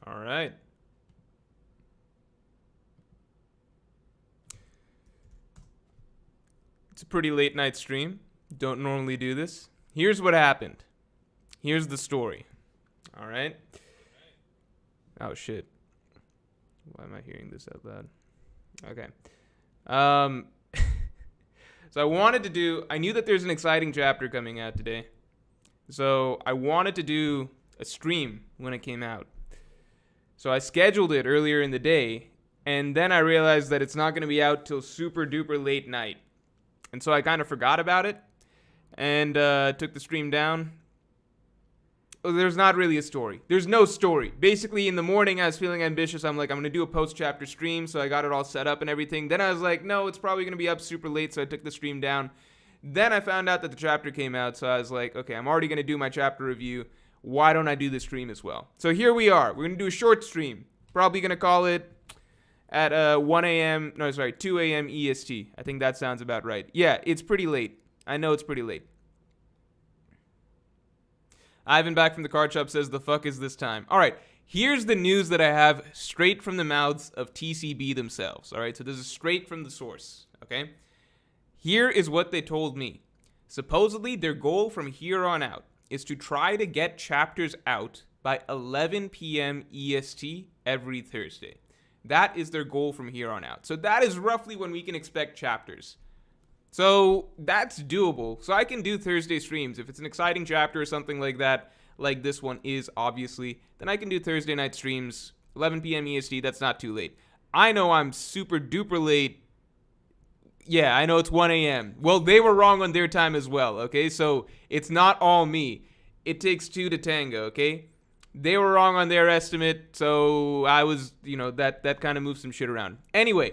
All right. It's a pretty late night stream. Don't normally do this. Here's what happened. Here's the story. All right. Oh, shit. Why am I hearing this out loud? Okay. Um, so I knew that there's an exciting chapter coming out today. So I wanted to do a stream when it came out. So I scheduled it earlier in the day, and then I realized that it's not going to be out till super duper late night. And so I kind of forgot about it and took the stream down. There's not really a story. There's no story. Basically, in the morning, I was feeling ambitious. I'm like, I'm going to do a post-chapter stream, so I got it all set up and everything. Then I was like, no, it's probably going to be up super late, so I took the stream down. Then I found out that the chapter came out, so I was like, okay, I'm already going to do my chapter review. Why don't I do the stream as well? So here we are. We're going to do a short stream. Probably going to call it at 2 a.m. EST. I think that sounds about right. Yeah, it's pretty late. I know it's pretty late. Ivan back from the card shop says, the fuck is this time? All right, here's the news that I have straight from the mouths of TCB themselves. All right, so this is straight from the source, okay? Here is what they told me. Supposedly, their goal from here on out is to try to get chapters out by 11 p.m. EST every Thursday. That is their goal from here on out. So that is roughly when we can expect chapters. So that's doable. So I can do Thursday streams. If it's an exciting chapter or something like that, like this one is, obviously, then I can do Thursday night streams, 11 p.m. EST. That's not too late. I know I'm super duper late. Yeah, I know it's 1 a.m. Well, they were wrong on their time as well, okay? So it's not all me. It takes two to tango, okay? They were wrong on their estimate, so I was, that kind of moved some shit around. Anyway,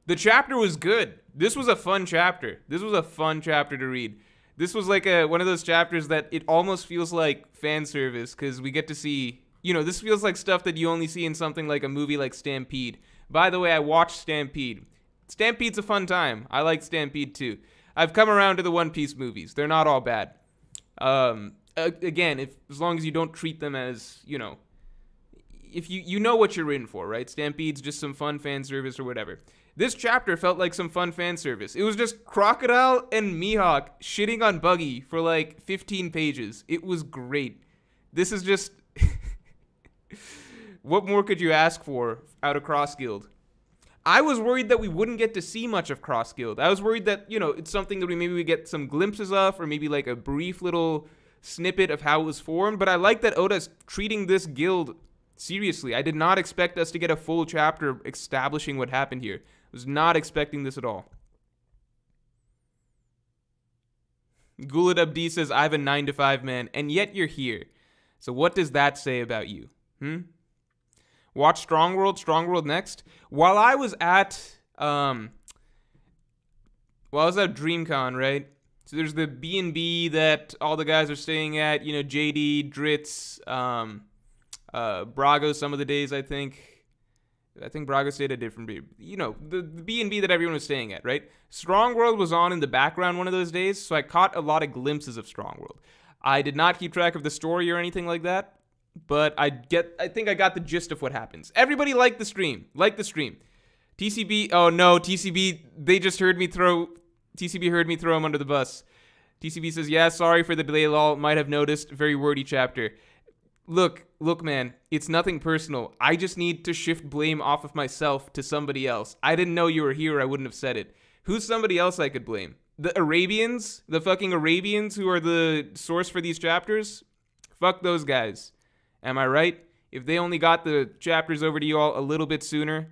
the chapter was good. This was a fun chapter. This was a fun chapter to read. This was like one of those chapters that it almost feels like fan service because we get to see, this feels like stuff that you only see in something like a movie like Stampede. By the way, I watched Stampede. Stampede's a fun time. I like Stampede too. I've come around to the One Piece movies. They're not all bad. Again, as long as you don't treat them as, if you know what you're in for, right? Stampede's just some fun fan service or whatever. This chapter felt like some fun fan service. It was just Crocodile and Mihawk shitting on Buggy for like 15 pages. It was great. This is just... What more could you ask for out of Cross Guild? I was worried that we wouldn't get to see much of Cross Guild. I was worried that, it's something that we get some glimpses of, or maybe like a brief little snippet of how it was formed. But I like that Oda's treating this guild seriously. I did not expect us to get a full chapter establishing what happened here. I was not expecting this at all. Gulad Abdi says, I have a 9-to-5 man, and yet you're here. So what does that say about you? Watch Strong World next. While I was at DreamCon, right? So there's the B&B that all the guys are staying at, JD, Dritz, Brago some of the days, I think Braga stayed at a different B. The B&B that everyone was staying at, right? Strong World was on in the background one of those days, so I caught a lot of glimpses of Strong World. I did not keep track of the story or anything like that, but I think I got the gist of what happens. Everybody liked the stream. TCB, oh no, TCB, TCB heard me throw him under the bus. TCB says, yeah, sorry for the delay, lol, might have noticed, very wordy chapter. Look, man, it's nothing personal. I just need to shift blame off of myself to somebody else. I didn't know you were here. I wouldn't have said it. Who's somebody else I could blame? The Arabians? The fucking Arabians who are the source for these chapters? Fuck those guys. Am I right? If they only got the chapters over to you all a little bit sooner,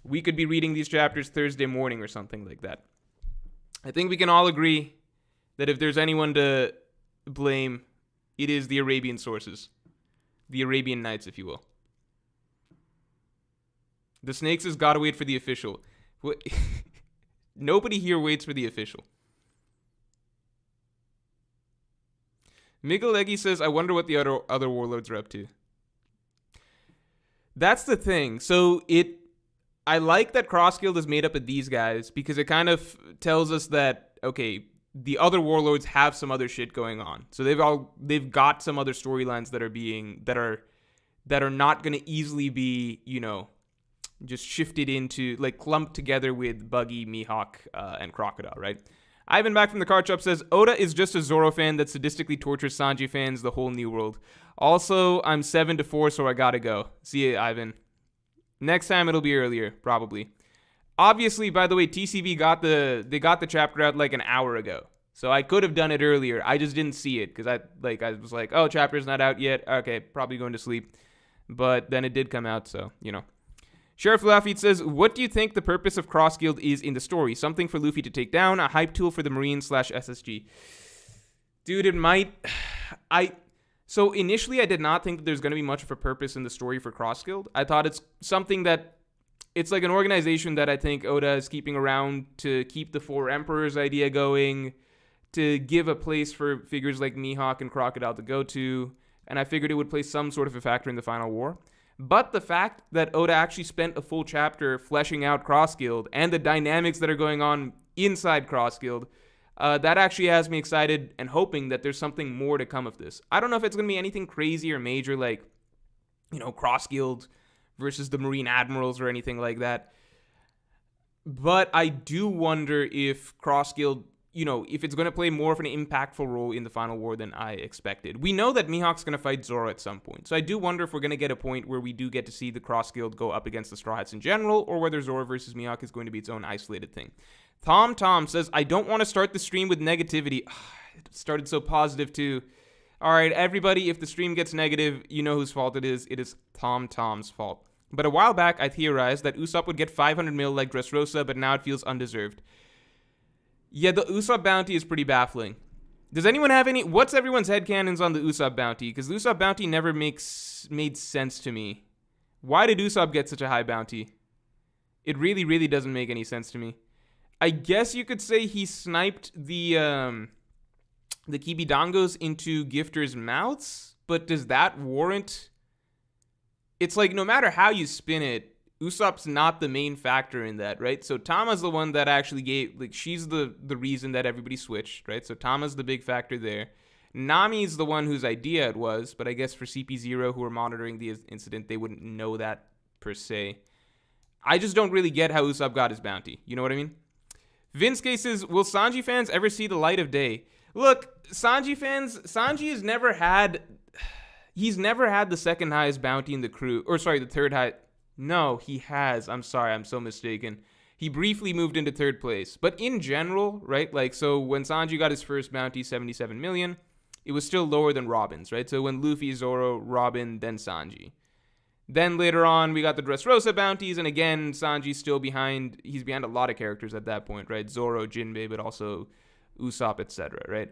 we could be reading these chapters Thursday morning or something like that. I think we can all agree that if there's anyone to blame, it is the Arabian sources. The Arabian Nights, if you will. The Snakes has got to wait for the official. Nobody here waits for the official. Miguel Leggy says, I wonder what the other warlords are up to. That's the thing. So I like that Cross Guild is made up of these guys because it kind of tells us that, okay, the other warlords have some other shit going on. So they've got some other storylines that are not going to easily be, just shifted into, like, clumped together with Buggy, Mihawk, and Crocodile, right? Ivan back from the card shop says, Oda is just a Zoro fan that sadistically tortures Sanji fans the whole New World. Also, I'm 7-4, so I gotta go. See ya, Ivan. Next time it'll be earlier, probably. Obviously, by the way, TCB got the chapter out like an hour ago. So I could have done it earlier. I just didn't see it because I was like, oh, chapter's not out yet. Okay, probably going to sleep. But then it did come out, so, Sheriff Lafitte says, what do you think the purpose of Cross Guild is in the story? Something for Luffy to take down, a hype tool for the Marine/SSG. Dude, it might... So initially I did not think that there's going to be much of a purpose in the story for Cross Guild. I thought it's something that... It's like an organization that I think Oda is keeping around to keep the Four Emperors idea going, to give a place for figures like Mihawk and Crocodile to go to, and I figured it would play some sort of a factor in the final war. But the fact that Oda actually spent a full chapter fleshing out Cross Guild and the dynamics that are going on inside Cross Guild, that actually has me excited and hoping that there's something more to come of this. I don't know if it's going to be anything crazy or major like, Cross Guild versus the Marine Admirals or anything like that. But I do wonder if Cross Guild, if it's going to play more of an impactful role in the final war than I expected. We know that Mihawk's going to fight Zoro at some point. So I do wonder if we're going to get a point where we do get to see the Cross Guild go up against the Straw Hats in general, or whether Zoro versus Mihawk is going to be its own isolated thing. Tom says, I don't want to start the stream with negativity. It started so positive too. All right, everybody, if the stream gets negative, you know whose fault it is. It is Tom's fault. But a while back, I theorized that Usopp would get 500 mil like Dressrosa, but now it feels undeserved. Yeah, the Usopp bounty is pretty baffling. Does anyone have any... What's everyone's headcanons on the Usopp bounty? Because the Usopp bounty never made sense to me. Why did Usopp get such a high bounty? It really, really doesn't make any sense to me. I guess you could say he sniped the Kibidongos into gifters' mouths, but does that warrant... It's like, no matter how you spin it, Usopp's not the main factor in that, right? So Tama's the one that actually gave, like, she's the reason that everybody switched, right? So Tama's the big factor there. Nami's the one whose idea it was, but I guess for CP0 who were monitoring the incident, they wouldn't know that per se. I just don't really get how Usopp got his bounty. You know what I mean? Vince says, will Sanji fans ever see the light of day? Look, Sanji has never had... He's never had the second highest bounty in the crew. Or, sorry, the third highest. No, he has. I'm sorry, I'm so mistaken. He briefly moved into third place. But in general, right, like, so when Sanji got his first bounty, 77 million, it was still lower than Robin's, right? So when Luffy, Zoro, Robin, then Sanji. Then later on, we got the Dressrosa bounties, and again, Sanji's still behind. He's behind a lot of characters at that point, right? Zoro, Jinbei, but also Usopp, etc., right?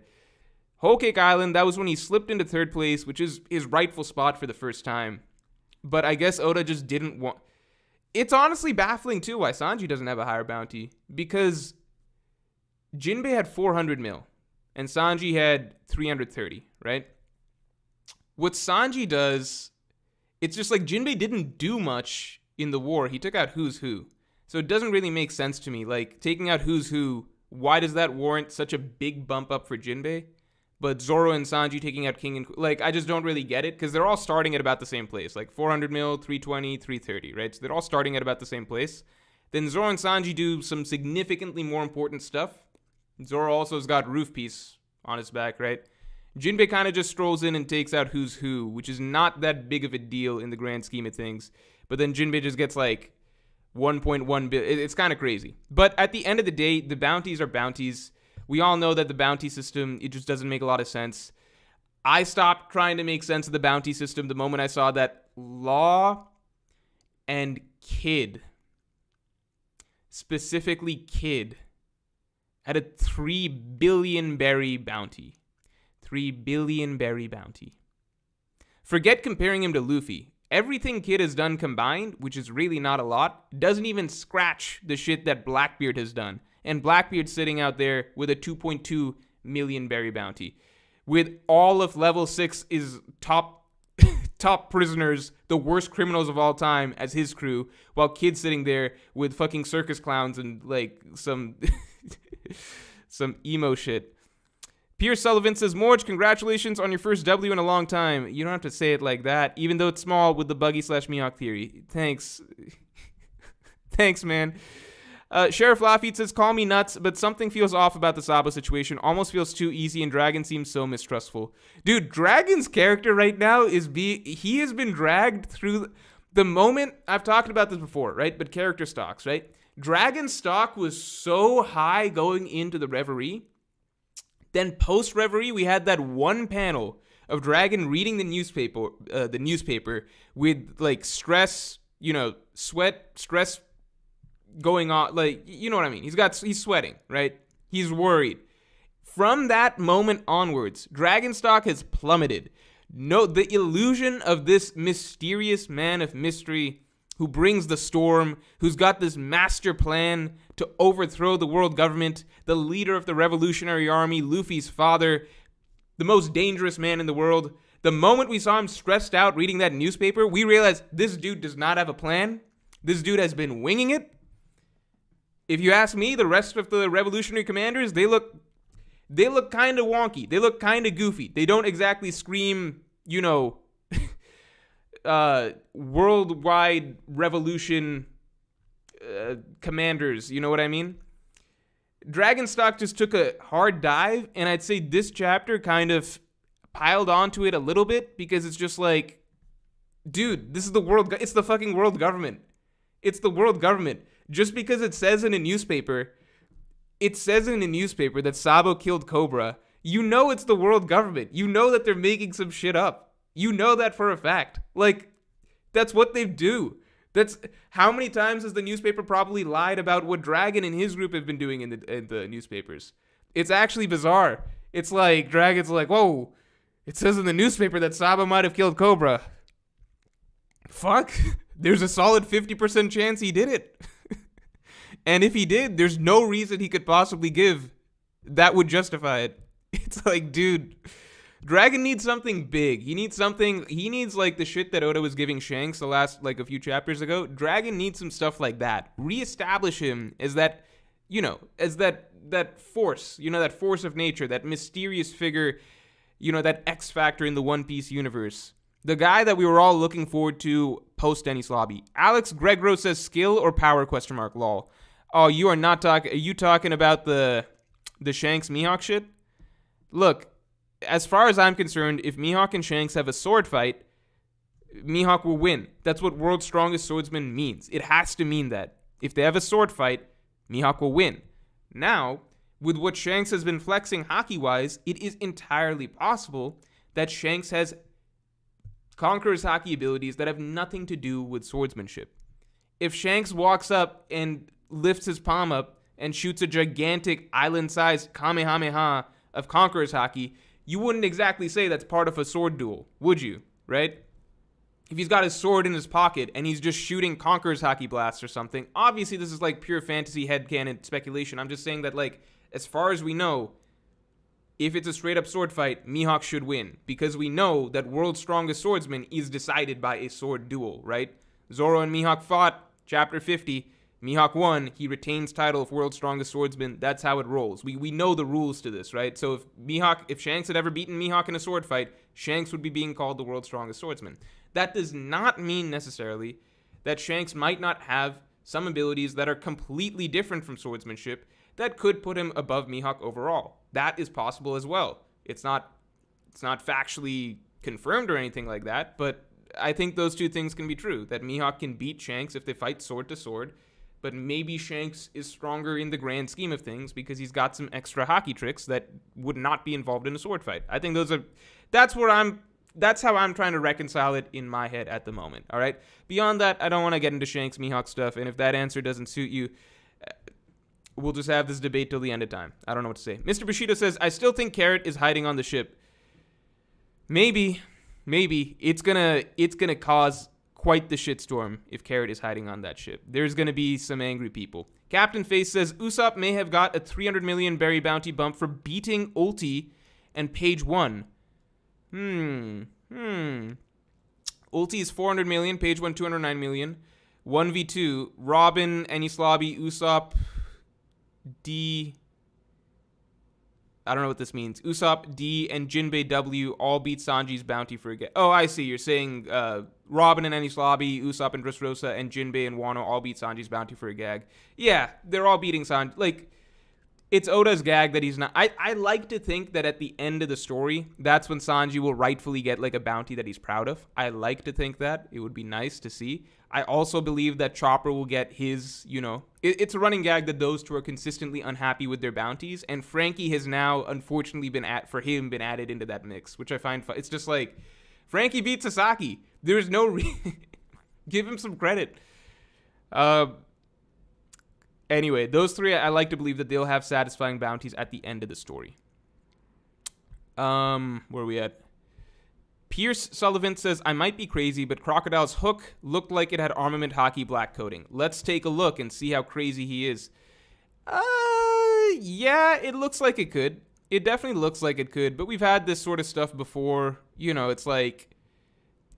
Whole Cake Island, that was when he slipped into third place, which is his rightful spot for the first time. But I guess Oda just didn't want... It's honestly baffling, too, why Sanji doesn't have a higher bounty. Because Jinbei had 400 mil, and Sanji had 330, right? What Sanji does, it's just like Jinbei didn't do much in the war. He took out Who's Who. So it doesn't really make sense to me. Like, taking out Who's Who, why does that warrant such a big bump up for Jinbei? But Zoro and Sanji taking out King and... Like, I just don't really get it, because they're all starting at about the same place. Like, 400 mil, 320, 330, right? So they're all starting at about the same place. Then Zoro and Sanji do some significantly more important stuff. Zoro also has got Roof Piece on his back, right? Jinbei kind of just strolls in and takes out Who's Who, which is not that big of a deal in the grand scheme of things. But then Jinbei just gets, like, 1.1 billion. It's kind of crazy. But at the end of the day, the bounties are bounties. We all know that the bounty system, it just doesn't make a lot of sense. I stopped trying to make sense of the bounty system the moment I saw that Law and Kid, specifically Kid, had a 3 billion berry bounty. 3 billion berry bounty. Forget comparing him to Luffy. Everything Kid has done combined, which is really not a lot, doesn't even scratch the shit that Blackbeard has done. And Blackbeard's sitting out there with a 2.2 million berry bounty. With all of level 6 is top prisoners, the worst criminals of all time as his crew, while Kid's sitting there with fucking circus clowns and like some Some emo shit. Pierce Sullivan says, Morj, congratulations on your first W in a long time. You don't have to say it like that, even though it's small with the buggy/Mihawk theory. Thanks. Thanks, man. Sheriff Lafitte says, call me nuts, but something feels off about the Sabo situation. Almost feels too easy, and Dragon seems so mistrustful. Dude, Dragon's character right now he has been dragged through the moment. I've talked about this before, right? But character stocks, right? Dragon's stock was so high going into the Reverie. Then post-Reverie, we had that one panel of Dragon reading the newspaper with, like, stress, sweat, stress going on, like, you know what I mean? He's sweating, right? He's worried. From that moment onwards, Dragon stock has plummeted. No, the illusion of this mysterious man of mystery who brings the storm, who's got this master plan to overthrow the world government, the leader of the Revolutionary Army, Luffy's father, the most dangerous man in the world. The moment we saw him stressed out reading that newspaper, we realized this dude does not have a plan. This dude has been winging it. If you ask me, the rest of the revolutionary commanders, they look kind of wonky. They look kind of goofy. They don't exactly scream, worldwide revolution commanders. You know what I mean? Dragonstock just took a hard dive, and I'd say this chapter kind of piled onto it a little bit, because it's just like, dude, this is it's the fucking world government. It's the world government. Just because it says in a newspaper that Sabo killed Cobra, you know it's the world government. You know that they're making some shit up. You know that for a fact. Like, that's what they do. That's how many times has the newspaper probably lied about what Dragon and his group have been doing in the newspapers? It's actually bizarre. It's like Dragon's like, whoa, it says in the newspaper that Sabo might have killed Cobra. Fuck. There's a solid 50% chance he did it. And if he did, there's no reason he could possibly give that would justify it. It's like, dude, Dragon needs something big. He needs like the shit that Oda was giving Shanks the last, like, a few chapters ago. Dragon needs some stuff like that. Reestablish him as that, that force, that force of nature, that mysterious figure, that X factor in the One Piece universe. The guy that we were all looking forward to post Enies Lobby. Alex Gregro says skill or power ? Lol. Oh, you are not talking. Are you talking about the Shanks Mihawk shit? Look, as far as I'm concerned, if Mihawk and Shanks have a sword fight, Mihawk will win. That's what World's Strongest Swordsman means. It has to mean that. If they have a sword fight, Mihawk will win. Now, with what Shanks has been flexing haki-wise, it is entirely possible that Shanks has Conqueror's haki abilities that have nothing to do with swordsmanship. If Shanks walks up and lifts his palm up and shoots a gigantic island-sized Kamehameha of Conqueror's haki, you wouldn't exactly say that's part of a sword duel, would you? Right? If he's got his sword in his pocket and he's just shooting Conqueror's haki blasts or something, obviously this is like pure fantasy headcanon speculation. I'm just saying that, like, as far as we know, if it's a straight-up sword fight, Mihawk should win, because we know that World's Strongest Swordsman is decided by a sword duel, right? Zoro and Mihawk fought, chapter 50. Mihawk won. He retains title of World's Strongest Swordsman. That's how it rolls. We know the rules to this, right? So if Shanks had ever beaten Mihawk in a sword fight, Shanks would be being called the World's Strongest Swordsman. That does not mean necessarily that Shanks might not have some abilities that are completely different from swordsmanship that could put him above Mihawk overall. That is possible as well. It's not factually confirmed or anything like that, but I think those two things can be true, that Mihawk can beat Shanks if they fight sword to sword, but maybe Shanks is stronger in the grand scheme of things because he's got some extra haki tricks that would not be involved in a sword fight. I think that's how I'm trying to reconcile it in my head at the moment, all right? Beyond that, I don't want to get into Shanks Mihawk stuff, and if that answer doesn't suit you, we'll just have this debate till the end of time. I don't know what to say. Mr. Bushido says, I still think Carrot is hiding on the ship. Maybe. It's gonna cause quite the shitstorm if Carrot is hiding on that ship. There's gonna be some angry people. Captain Face says, Usopp may have got a 300 million berry bounty bump for beating Ulti and Page 1. Ulti is 400 million, Page 1 209 million. 1v2, Robin, Enies Lobby, Usopp, D. I don't know what this means. Usopp D and Jinbei W all beat Sanji's bounty for a gag. Oh, I see. You're saying Robin and Enies Lobby, Usopp and Dressrosa, and Jinbei and Wano all beat Sanji's bounty for a gag. Yeah, they're all beating Sanji. Like, it's Oda's gag that he's not. I like to think that at the end of the story, that's when Sanji will rightfully get like a bounty that he's proud of. I like to think that. It would be nice to see. I also believe that Chopper will get his, it's a running gag that those two are consistently unhappy with their bounties. And Frankie has now, unfortunately, been added into that mix, which I find fun. It's just like, Frankie beat Sasaki. There's no give him some credit. Anyway, those three, I like to believe that they'll have satisfying bounties at the end of the story. Where are we at? Pierce Sullivan says, I might be crazy, but Crocodile's hook looked like it had armament hockey black coating. Let's take a look and see how crazy he is. Yeah, it looks like it could. It definitely looks like it could, but we've had this sort of stuff before. It's like,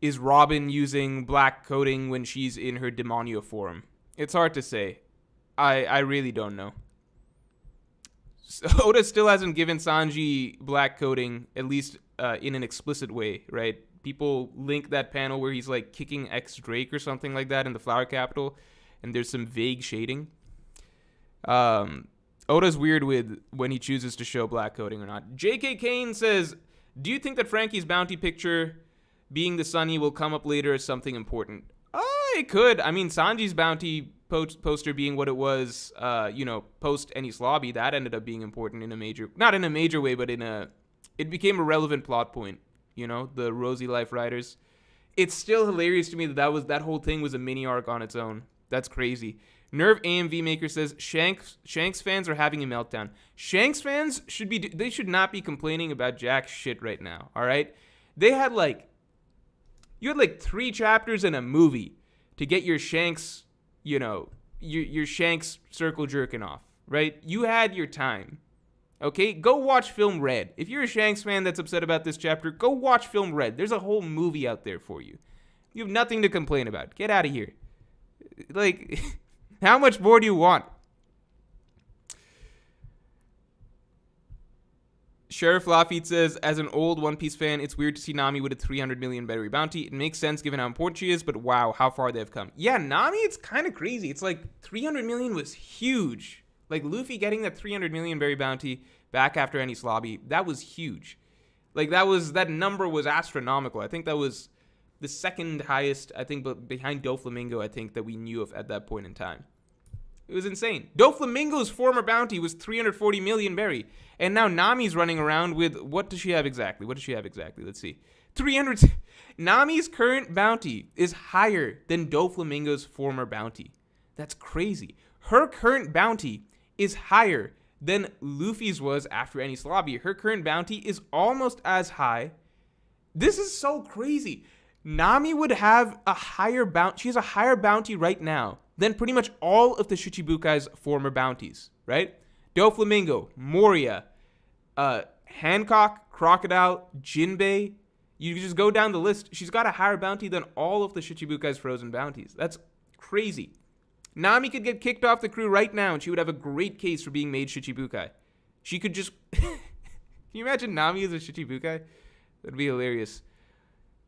is Robin using black coating when she's in her Demonio form? It's hard to say. I really don't know. Oda still hasn't given Sanji black coating, at least in an explicit way, right? People link that panel where he's like kicking X Drake or something like that in the Flower Capital, and there's some vague shading. Oda's weird with when he chooses to show black coating or not. J.K. Kane says, do you think that Frankie's bounty picture being the Sunny will come up later as something important? It could. I mean, Sanji's bounty poster being what it was, post Enies Lobby, that ended up being important in a major, not in a major way, but it became a relevant plot point, the Rosy Life Riders. It's still hilarious to me that whole thing was a mini arc on its own. That's crazy. Nerve AMV Maker says, Shanks fans are having a meltdown. Shanks fans they should not be complaining about jack shit right now, all right? You had like 3 chapters in a movie to get your Shanks, your Shanks circle jerking off, right? You had your time, okay? Go watch Film Red. If you're a Shanks fan that's upset about this chapter, go watch Film Red. There's a whole movie out there for you. You have nothing to complain about. Get out of here. Like, how much more do you want? Sheriff Lafitte says, as an old One Piece fan, it's weird to see Nami with a 300 million berry bounty. It makes sense given how important she is, but wow, how far they've come. Yeah, Nami, it's kind of crazy. It's like 300 million was huge. Like, Luffy getting that 300 million berry bounty back after Enies Lobby, that was huge. Like, that number was astronomical. I think that was the second highest, I think, but behind Doflamingo, I think, that we knew of at that point in time. It was insane. Doflamingo's former bounty was 340 million berry. And now Nami's running around with, what does she have exactly? Let's see. 300. Nami's current bounty is higher than Doflamingo's former bounty. That's crazy. Her current bounty is higher than Luffy's was after Enies Lobby. Her current bounty is almost as high. This is so crazy. Nami would have a higher bounty. She has a higher bounty right now than pretty much all of the Shichibukai's former bounties, right? Doflamingo, Moria, Hancock, Crocodile, Jinbei. You just go down the list. She's got a higher bounty than all of the Shichibukai's frozen bounties. That's crazy. Nami could get kicked off the crew right now, and she would have a great case for being made Shichibukai. She could just... Can you imagine Nami as a Shichibukai? That'd be hilarious.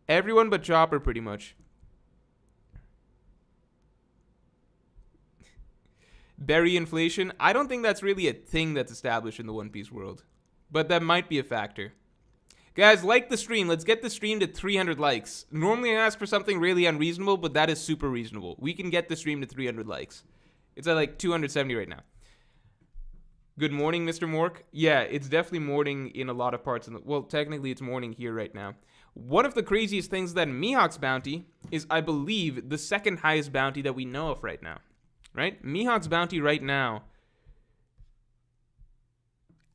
Everyone but Chopper, pretty much. Berry inflation. I don't think that's really a thing that's established in the One Piece world, but that might be a factor. Guys, like the stream. Let's get the stream to 300 likes. Normally I ask for something really unreasonable, but that is super reasonable. We can get the stream to 300 likes. It's at like 270 right now. Good morning, Mr. Mork. Yeah, it's definitely morning in a lot of parts. Well, technically it's morning here right now. One of the craziest things is that Mihawk's bounty is, I believe, the second highest bounty that we know of right now. Right? Mihawk's bounty right now,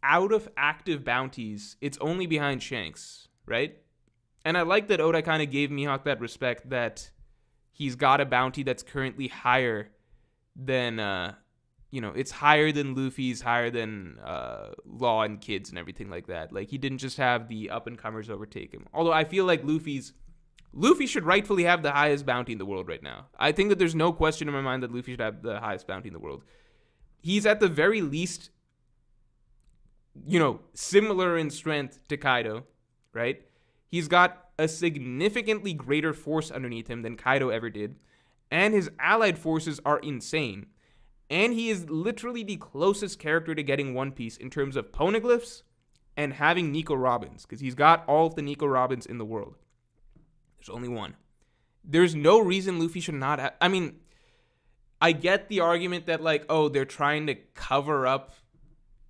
out of active bounties, it's only behind Shanks, right? And I like that Oda kind of gave Mihawk that respect that he's got a bounty that's currently higher than, it's higher than Luffy's, higher than Law and Kids and everything like that. Like, he didn't just have the up-and-comers overtake him. Although I feel like Luffy should rightfully have the highest bounty in the world right now. I think that there's no question in my mind that Luffy should have the highest bounty in the world. He's at the very least similar in strength to Kaido, right? He's got a significantly greater force underneath him than Kaido ever did, and his allied forces are insane. And he is literally the closest character to getting One Piece in terms of poneglyphs and having Nico Robins, because he's got all of the Nico Robins in the world. There's only one. There's no reason Luffy should not have... I mean, I get the argument that, like, oh, they're trying to cover up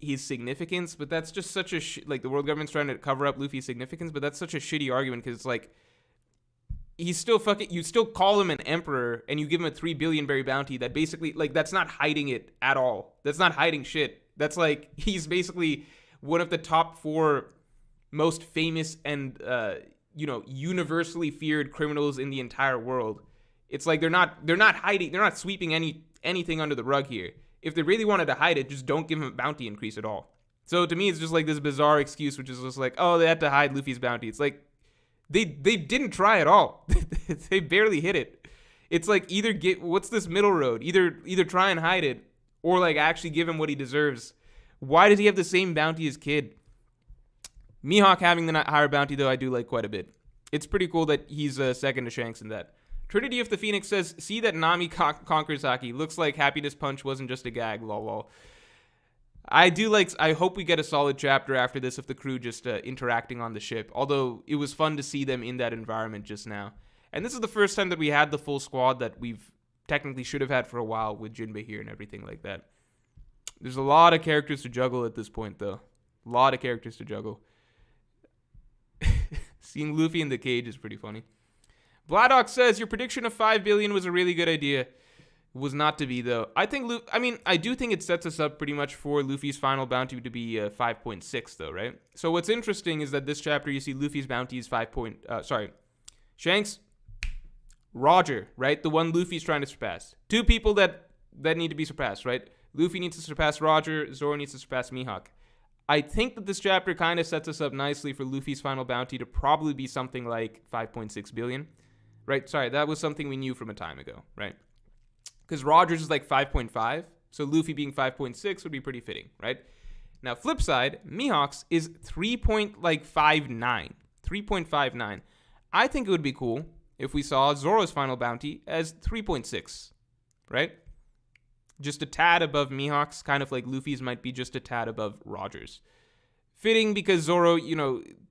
his significance, but that's just such a... like, the world government's trying to cover up Luffy's significance, but that's such a shitty argument, because it's like... he's still fucking... you still call him an emperor, and you give him a 3 billion berry bounty that basically... like, that's not hiding it at all. That's not hiding shit. That's like... he's basically one of the top 4 most famous and, universally feared criminals in the entire world. It's like they're not hiding... they're not sweeping anything under the rug here. If they really wanted to hide it, just don't give him a bounty increase at all. So to me, it's just like this bizarre excuse, which is just like, oh, they had to hide Luffy's bounty. It's like... They didn't try at all. They barely hit it. It's like either get... what's this middle road? Either try and hide it, or like actually give him what he deserves. Why does he have the same bounty as Kid? Mihawk having the higher bounty, though, I do like quite a bit. It's pretty cool that he's second to Shanks in that. Trinity of the Phoenix says, see that Nami conquers Haki. Looks like Happiness Punch wasn't just a gag, lol. I hope we get a solid chapter after this of the crew just interacting on the ship. Although it was fun to see them in that environment just now. And this is the first time that we had the full squad that we've technically should have had for a while with Jinbei here and everything like that. There's a lot of characters to juggle at this point, though. A lot of characters to juggle. Seeing Luffy in the cage is pretty funny. Vladok says, your prediction of 5 billion was a really good idea. Was not to be, though. I do think it sets us up pretty much for Luffy's final bounty to be 5.6, though, right? So what's interesting is that this chapter, you see Luffy's bounty is Shanks, Roger, right? The one Luffy's trying to surpass. 2 people that need to be surpassed, right? Luffy needs to surpass Roger, Zoro needs to surpass Mihawk. I think that this chapter kind of sets us up nicely for Luffy's final bounty to probably be something like 5.6 billion, right? Sorry, that was something we knew from a time ago, right? Because Roger's is like 5.5, so Luffy being 5.6 would be pretty fitting, right? Now, flip side, Mihawk's is 3.59. I think it would be cool if we saw Zoro's final bounty as 3.6, right? Just a tad above Mihawk's, kind of like Luffy's might be just a tad above Roger's. Fitting because Zoro,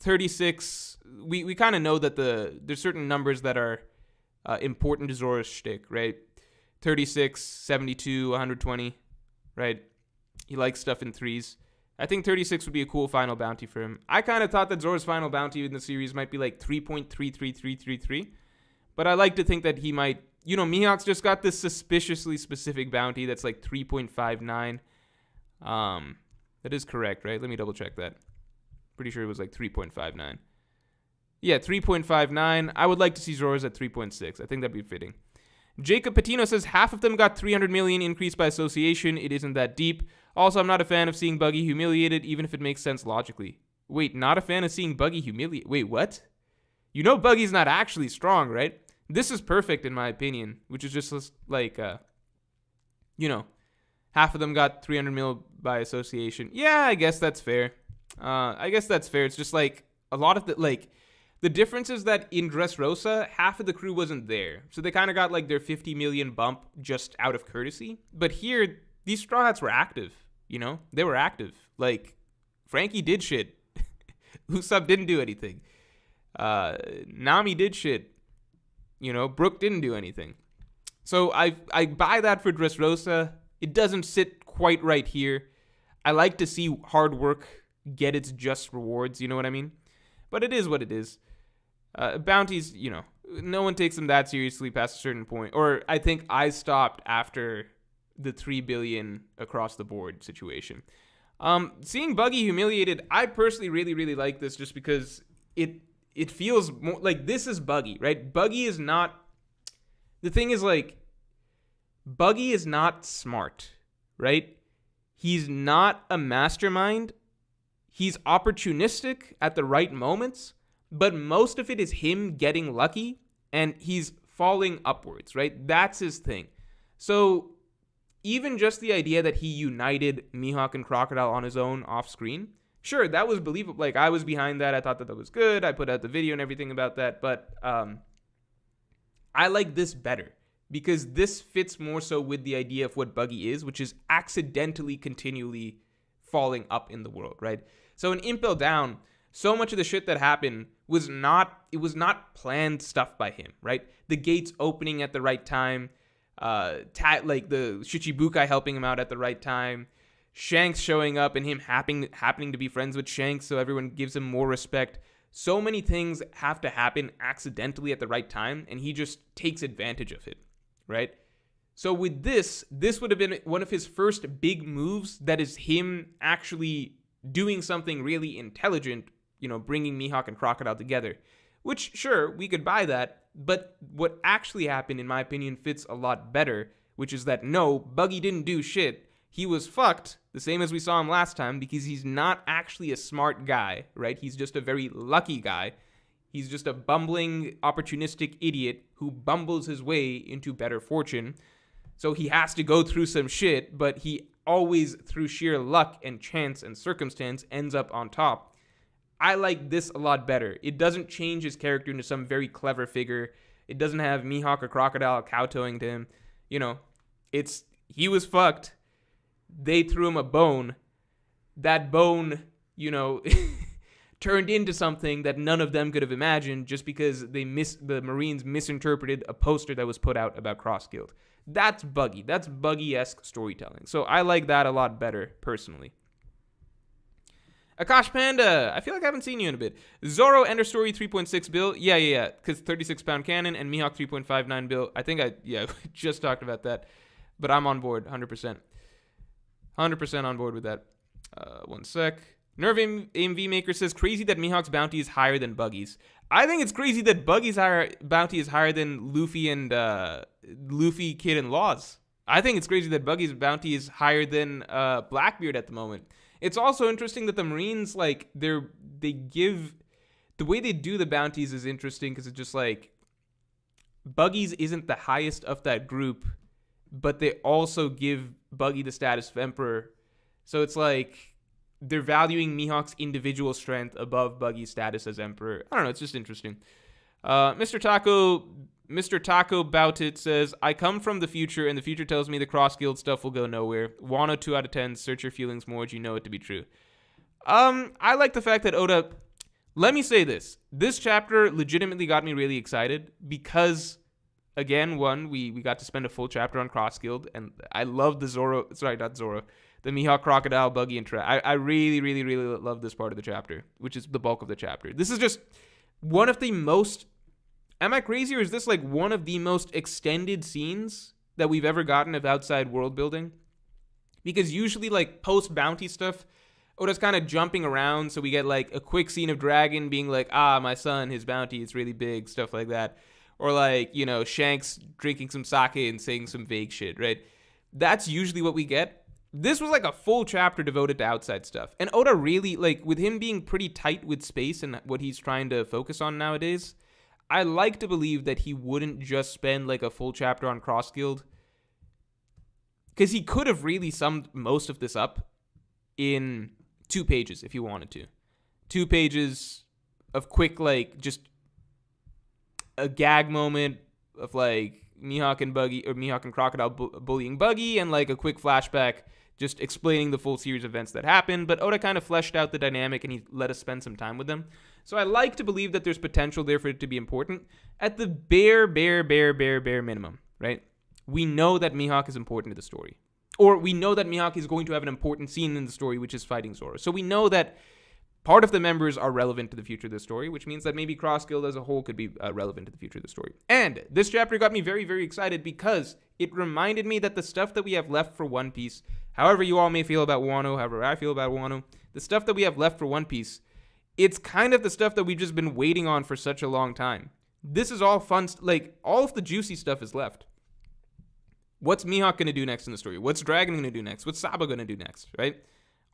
36, we kind of know that there's certain numbers that are important to Zoro's shtick, right? 36, 72, 120, right? He likes stuff in 3s. I think 36 would be a cool final bounty for him. I kind of thought that Zoro's final bounty in the series might be like 3.33333, but I like to think that he might, Mihawk's just got this suspiciously specific bounty that's like 3.59. That is correct, right? Let me double check that. Pretty sure it was like 3.59. Yeah, 3.59. I would like to see Zoro's at 3.6. I think that'd be fitting. Jacob Patino says half of them got 300 million increase by association. It isn't that deep. Also, I'm not a fan of seeing Buggy humiliated, even if it makes sense logically. Wait, not a fan of seeing Buggy humiliated? Wait, what? Buggy's not actually strong, right? This is perfect in my opinion, which is just like, half of them got 300 mil by association. Yeah, I guess that's fair. It's just like a lot of the difference is that in Dressrosa, half of the crew wasn't there. So they kind of got like their 50 million bump just out of courtesy. But here, these Straw Hats were active, They were active. Like, Frankie did shit. Usopp didn't do anything. Nami did shit. Brook didn't do anything. So I buy that for Dressrosa. It doesn't sit quite right here. I like to see hard work get its just rewards, you know what I mean? But it is what it is. Bounties, no one takes them that seriously past a certain point. Or I think I stopped after the 3 billion across the board situation. Seeing Buggy humiliated, I personally really, really like this just because it feels more like this is Buggy, right? Buggy is not... The thing is, like, Buggy is not smart, right? He's not a mastermind. He's opportunistic at the right moments, but most of it is him getting lucky and he's falling upwards, right? That's his thing. So even just the idea that he united Mihawk and Crocodile on his own off screen, Sure, that was believable. Like, I was behind that. I thought that was good. I put out the video and everything about that. But I like this better because this fits more so with the idea of what Buggy is, which is accidentally continually falling up in the world, right? So in Impel Down, so much of the shit that happened was not planned stuff by him, right? The gates opening at the right time, like the Shichibukai helping him out at the right time, Shanks showing up and him happening to be friends with Shanks, so everyone gives him more respect. So many things have to happen accidentally at the right time, and he just takes advantage of it, right? So with this would have been one of his first big moves that is him actually doing something really intelligent, bringing Mihawk and Crocodile together. Which, sure, we could buy that, but what actually happened, in my opinion, fits a lot better, which is that, no, Buggy didn't do shit. He was fucked, the same as we saw him last time, because he's not actually a smart guy, right? He's just a very lucky guy. He's just a bumbling, opportunistic idiot who bumbles his way into better fortune. So he has to go through some shit, but he always, through sheer luck and chance and circumstance, ends up on top. I like this a lot better. It doesn't change his character into some very clever figure. It doesn't have Mihawk or Crocodile kowtowing to him. He was fucked. They threw him a bone. That bone, turned into something that none of them could have imagined just because the Marines misinterpreted a poster that was put out about Cross Guild. That's Buggy. That's Buggy-esque storytelling. So I like that a lot better, personally. Akash Panda, I feel like I haven't seen you in a bit. Zoro, Ender Story, 3.6 bill. Yeah, because 36-pound cannon, and Mihawk, 3.59 bill. I think we just talked about that, but I'm on board, 100%. 100% on board with that. One sec. Nerve AMV Maker says, crazy that Mihawk's bounty is higher than Buggy's. I think it's crazy that Buggy's bounty is higher than Luffy and Luffy, Kid, and Laws. I think it's crazy that Buggy's bounty is higher than Blackbeard at the moment. It's also interesting that the Marines, like, they give... The way they do the bounties is interesting because it's just like... Buggy's isn't the highest of that group, but they also give Buggy the status of Emperor. So it's like they're valuing Mihawk's individual strength above Buggy's status as Emperor. I don't know, it's just interesting. Mr. Taco Boutit says, I come from the future, and the future tells me the Cross Guild stuff will go nowhere. Wano 2 out of 10, search your feelings, Morj, you know it to be true. I like the fact that Oda... Let me say this. This chapter legitimately got me really excited because... Again, we got to spend a full chapter on Cross Guild, and I love the Mihawk, Crocodile, Buggy, and I really, really, really love this part of the chapter, which is the bulk of the chapter. This is just one of the most... Am I crazy, or is this like one of the most extended scenes that we've ever gotten of outside world building? Because usually, like, post-bounty stuff, Oda's kind of jumping around, so we get, like, a quick scene of Dragon being like, my son, his bounty is really big, stuff like that. Or like, Shanks drinking some sake and saying some vague shit, right? That's usually what we get. This was like a full chapter devoted to outside stuff. And Oda really, like, with him being pretty tight with space and what he's trying to focus on nowadays, I like to believe that he wouldn't just spend like a full chapter on Cross Guild. Because he could have really summed most of this up in 2 pages if he wanted to. 2 pages of quick, like, just... a gag moment of like Mihawk and Crocodile bullying Buggy, and like a quick flashback just explaining the full series of events that happened. But Oda kind of fleshed out the dynamic and he let us spend some time with them. So I like to believe that there's potential there for it to be important at the bare minimum, right? We know that Mihawk is important to the story, or we know that Mihawk is going to have an important scene in the story, which is fighting Zoro. So we know that part of the members are relevant to the future of the story, which means that maybe Cross Guild as a whole could be relevant to the future of the story. And this chapter got me very, very excited because it reminded me that the stuff that we have left for One Piece, however you all may feel about Wano, however I feel about Wano, the stuff that we have left for One Piece, it's kind of the stuff that we've just been waiting on for such a long time. This is all fun, like, all of the juicy stuff is left. What's Mihawk going to do next in the story? What's Dragon going to do next? What's Sabo going to do next, right?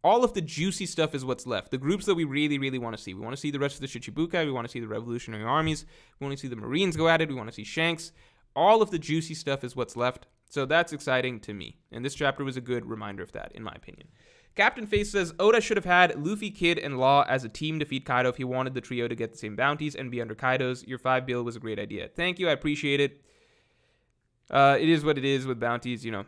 All of the juicy stuff is what's left. The groups that we really, really want to see. We want to see the rest of the Shichibukai. We want to see the revolutionary armies. We want to see the Marines go at it. We want to see Shanks. All of the juicy stuff is what's left. So that's exciting to me. And this chapter was a good reminder of that, in my opinion. Captain Face says, Oda should have had Luffy, Kid, and Law as a team defeat Kaido if he wanted the trio to get the same bounties and be under Kaido's. Your 5 bill was a great idea. Thank you, I appreciate it. It is what it is with bounties, you know.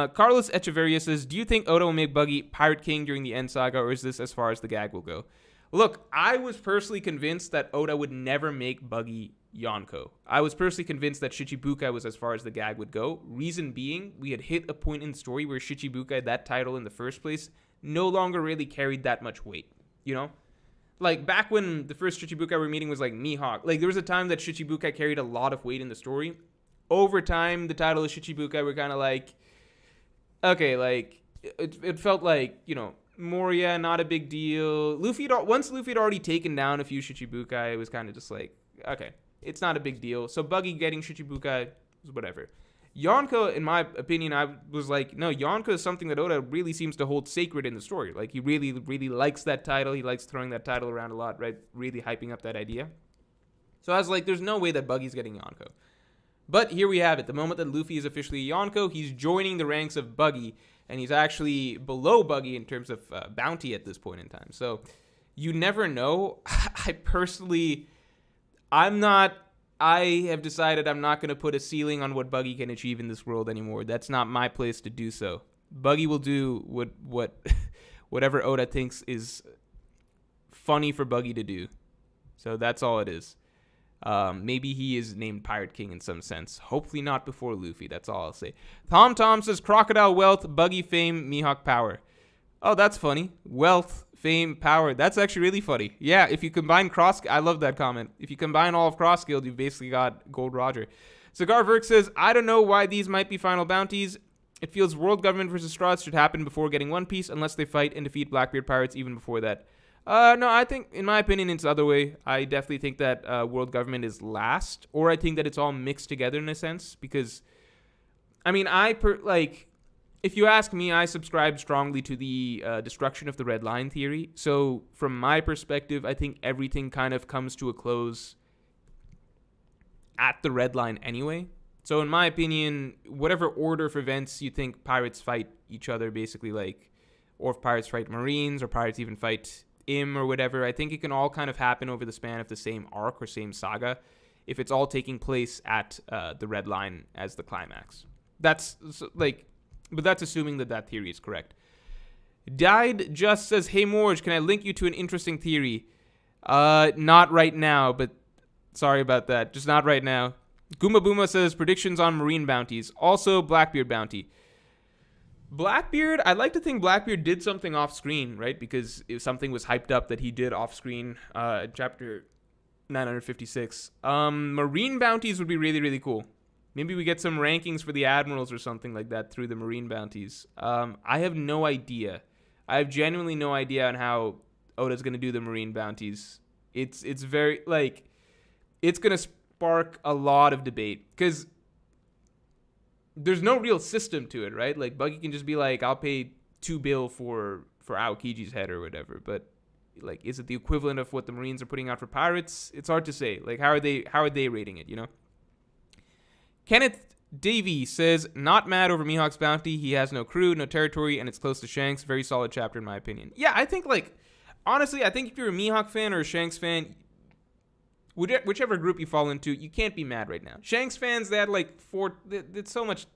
Carlos Echeverria says, do you think Oda will make Buggy Pirate King during the End Saga, or is this as far as the gag will go? Look, I was personally convinced that Oda would never make Buggy Yonko. I was personally convinced that Shichibukai was as far as the gag would go. Reason being, we had hit a point in the story where Shichibukai, that title in the first place, no longer really carried that much weight, you know? Like, back when the first Shichibukai we're meeting was like Mihawk, like, there was a time that Shichibukai carried a lot of weight in the story. Over time, the title of Shichibukai were kind of like, okay, like, it felt like, you know, Moria, not a big deal. Once Luffy had already taken down a few Shichibukai, it was kind of just like, okay, it's not a big deal. So Buggy getting Shichibukai was whatever. Yonko, in my opinion, I was like, no, Yonko is something that Oda really seems to hold sacred in the story. Like, he really, really likes that title. He likes throwing that title around a lot, right? Really hyping up that idea. So I was like, there's no way that Buggy's getting Yonko. But here we have it. The moment that Luffy is officially Yonko, he's joining the ranks of Buggy, and he's actually below Buggy in terms of bounty at this point in time. So you never know. I have decided I'm not going to put a ceiling on what Buggy can achieve in this world anymore. That's not my place to do so. Buggy will do whatever Oda thinks is funny for Buggy to do. So that's all it is. Maybe he is named Pirate King in some sense. Hopefully not before Luffy. That's all I'll say. Tom says, Crocodile Wealth, Buggy Fame, Mihawk Power. Oh, that's funny. Wealth, Fame, Power. That's actually really funny. Yeah, if you combine I love that comment. If you combine all of Cross Guild, you've basically got Gold Roger. Cigar Verk says, I don't know why these might be final bounties. It feels World Government versus Straws should happen before getting One Piece, unless they fight and defeat Blackbeard Pirates even before that. No, I think, in my opinion, it's the other way. I definitely think that World Government is last, or I think that it's all mixed together in a sense, because, I mean, if you ask me, I subscribe strongly to the destruction of the Red Line theory. So, from my perspective, I think everything kind of comes to a close at the Red Line anyway. So, in my opinion, whatever order of events you think pirates fight each other, basically, like, or if pirates fight Marines, or pirates even fight or whatever, I think it can all kind of happen over the span of the same arc or same saga if it's all taking place at the Red Line as the climax. But that's assuming that theory is correct. Died Just says, hey Morj, can I link you to an interesting theory? Not right now, but sorry about that. Just not right now. Goomba Booma says, predictions on marine bounties. Also, Blackbeard bounty. Blackbeard, I'd like to think Blackbeard did something off screen, right? Because if something was hyped up that he did off screen, chapter 956. Marine bounties would be really, really cool. Maybe we get some rankings for the admirals or something like that through the marine bounties. I have no idea. I have genuinely no idea on how Oda's going to do the marine bounties. It's very, like, it's going to spark a lot of debate because there's no real system to it, right? Like, Buggy can just be like, I'll pay 2 bill for Aokiji's head or whatever. But, like, is it the equivalent of what the Marines are putting out for pirates? It's hard to say. Like, how are they rating it, you know? Kenneth Davey says, not mad over Mihawk's bounty. He has no crew, no territory, and it's close to Shanks. Very solid chapter, in my opinion. Yeah, I think, like, honestly, I think if you're a Mihawk fan or a Shanks fan, whichever group you fall into, you can't be mad right now. Shanks fans, they had like so much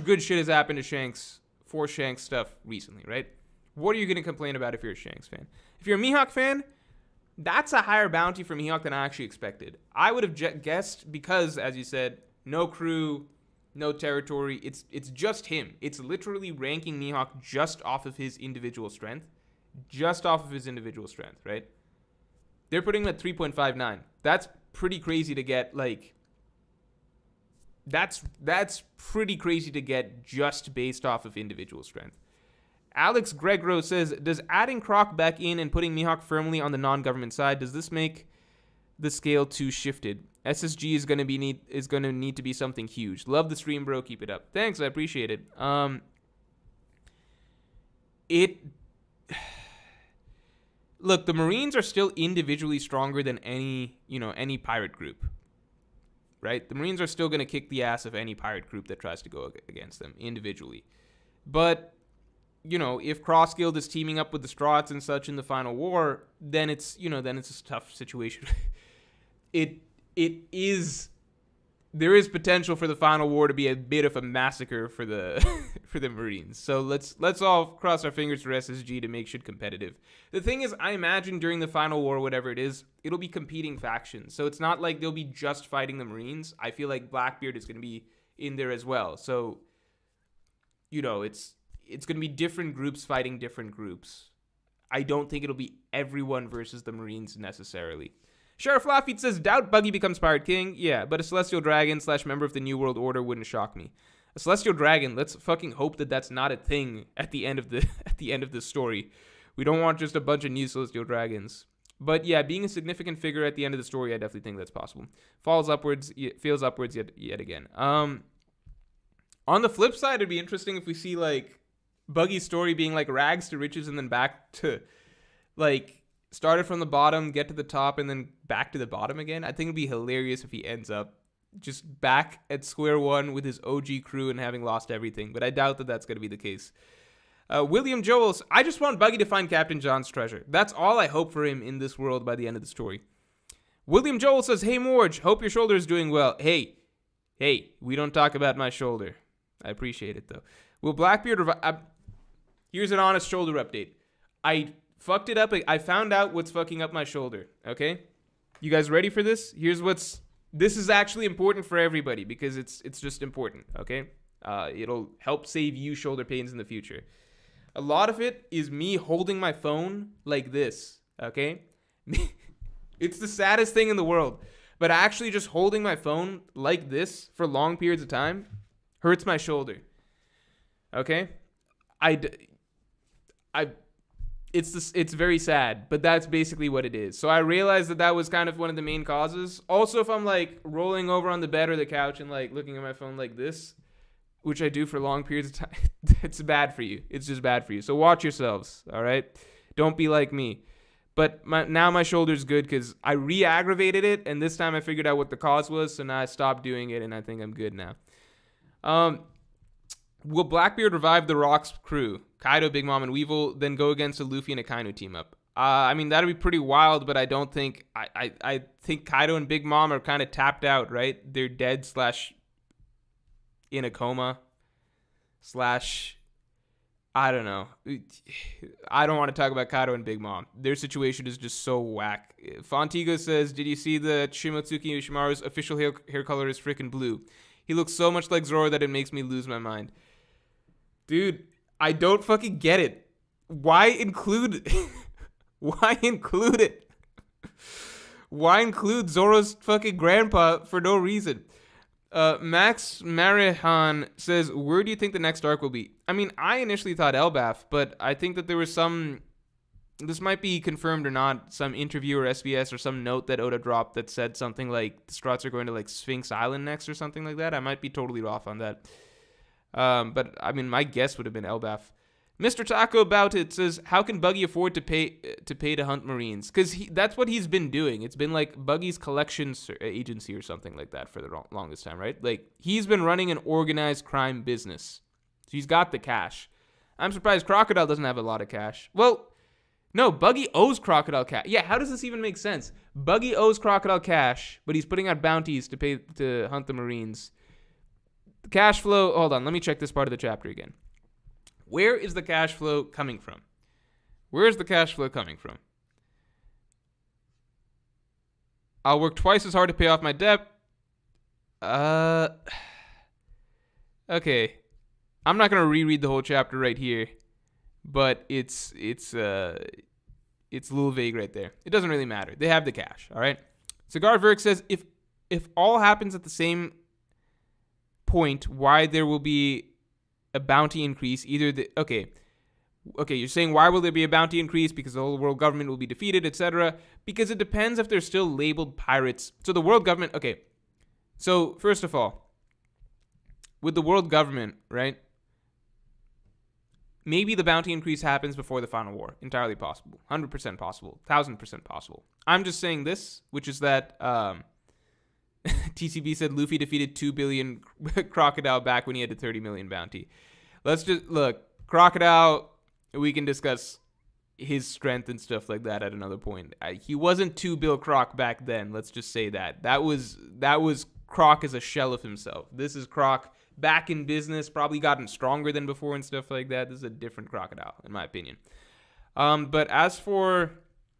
good shit has happened to Shanks for Shanks stuff recently, right? What are you going to complain about if you're a Shanks fan? If you're a Mihawk fan, that's a higher bounty for Mihawk than I actually expected. I would have guessed because, as you said, no crew, no territory. It's just him. It's literally ranking Mihawk just off of his individual strength. Just off of his individual strength, right? They're putting him at 3.59. That's pretty crazy to get, like... That's pretty crazy to get just based off of individual strength. Alex Gregro says, does adding Croc back in and putting Mihawk firmly on the non-government side, does this make the scale too shifted? SSG is going to need to be something huge. Love the stream, bro. Keep it up. Thanks, I appreciate it. Look, the Marines are still individually stronger than any pirate group, right? The Marines are still going to kick the ass of any pirate group that tries to go against them individually. But if Cross Guild is teaming up with the Strats and such in the final war, then it's a tough situation. It is. There is potential for the final war to be a bit of a massacre for the for the Marines. So let's all cross our fingers for SSG to make shit competitive. The thing is, I imagine during the final war, whatever it is, it'll be competing factions. So it's not like they'll be just fighting the Marines. I feel like Blackbeard is going to be in there as well. So it's going to be different groups fighting different groups. I don't think it'll be everyone versus the Marines necessarily. Sheriff Lafitte says, doubt Buggy becomes Pirate King. Yeah, but a Celestial Dragon / member of the New World Order wouldn't shock me. A Celestial Dragon, let's fucking hope that that's not a thing at the end of the story. We don't want just a bunch of new Celestial Dragons. But yeah, being a significant figure at the end of the story, I definitely think that's possible. Feels upwards yet again. On the flip side, it'd be interesting if we see like Buggy's story being like rags to riches and then back to like started from the bottom, get to the top, and then back to the bottom again. I think it'd be hilarious if he ends up just back at square one with his OG crew and having lost everything. But I doubt that that's going to be the case. William Joels, I just want Buggy to find Captain John's treasure. That's all I hope for him in this world by the end of the story. William Joel says, hey, Morj, hope your shoulder is doing well. Hey, we don't talk about my shoulder. I appreciate it, though. Will Blackbeard revive? Here's an honest shoulder update. I fucked it up. I found out what's fucking up my shoulder, okay? You guys ready for this? This is actually important for everybody because it's just important, okay? It'll help save you shoulder pains in the future. A lot of it is me holding my phone like this, okay? It's the saddest thing in the world. But actually just holding my phone like this for long periods of time hurts my shoulder, okay? It's very sad, but that's basically what it is. So I realized that was kind of one of the main causes. Also, if I'm like rolling over on the bed or the couch and like looking at my phone like this, which I do for long periods of time, it's bad for you. It's just bad for you. So watch yourselves, all right? Don't be like me. But now my shoulder's good because I re-aggravated it, and this time I figured out what the cause was, so now I stopped doing it, and I think I'm good now. Will Blackbeard revive the Rock's crew? Kaido, Big Mom, and Weevil, then go against a Luffy and a Kainu team up. I mean, that'd be pretty wild, but I don't think... I think Kaido and Big Mom are kind of tapped out, right? They're dead / in a coma / I don't know. I don't want to talk about Kaido and Big Mom. Their situation is just so whack. Fontigo says, did you see that Shimotsuki Yoshimaru's official hair color is freaking blue? He looks so much like Zoro that it makes me lose my mind. Dude, I don't fucking get it. Why include Why include it? Why include Zoro's fucking grandpa for no reason? Max Marihan says, where do you think the next arc will be? I mean, I initially thought Elbaf, but I think that there was some... This might be confirmed or not, some interview or SBS or some note that Oda dropped that said something like the Strats are going to like Sphinx Island next or something like that. I might be totally off on that. But I mean, my guess would have been Elbaf. Mr. Taco About It says, how can Buggy afford to pay to hunt Marines? Because that's what he's been doing. It's been like Buggy's collections agency or something like that for the longest time, right? Like, he's been running an organized crime business. So he's got the cash. I'm surprised Crocodile doesn't have a lot of cash. Well, no, Buggy owes Crocodile cash. Yeah, how does this even make sense? Buggy owes Crocodile cash, but he's putting out bounties to hunt the Marines. The cash flow, hold on, let me check this part of the chapter again. Where is the cash flow coming from? Where is the cash flow coming from? I'll work twice as hard to pay off my debt. Okay. I'm not going to reread the whole chapter right here, but it's a little vague right there. It doesn't really matter. They have the cash, all right? Cigar Verk says, if all happens at the same point, why there will be a bounty increase, okay, you're saying why will there be a bounty increase? Because the whole world government will be defeated, etc. Because it depends if they're still labeled pirates. So the world government, okay. So first of all, with the world government, right? Maybe the bounty increase happens before the final war. Entirely possible. 100% possible. 1000% possible. I'm just saying this, which is that TCB said Luffy defeated 2 billion Crocodile back when he had a 30 million bounty. Let's just look. Crocodile we can discuss his strength and stuff like that at another point. He wasn't too Bill Kroc back then. Let's just say that. That was Kroc as a shell of himself. This is Kroc back in business, probably gotten stronger than before and stuff like that. This is a different crocodile, in my opinion. But as for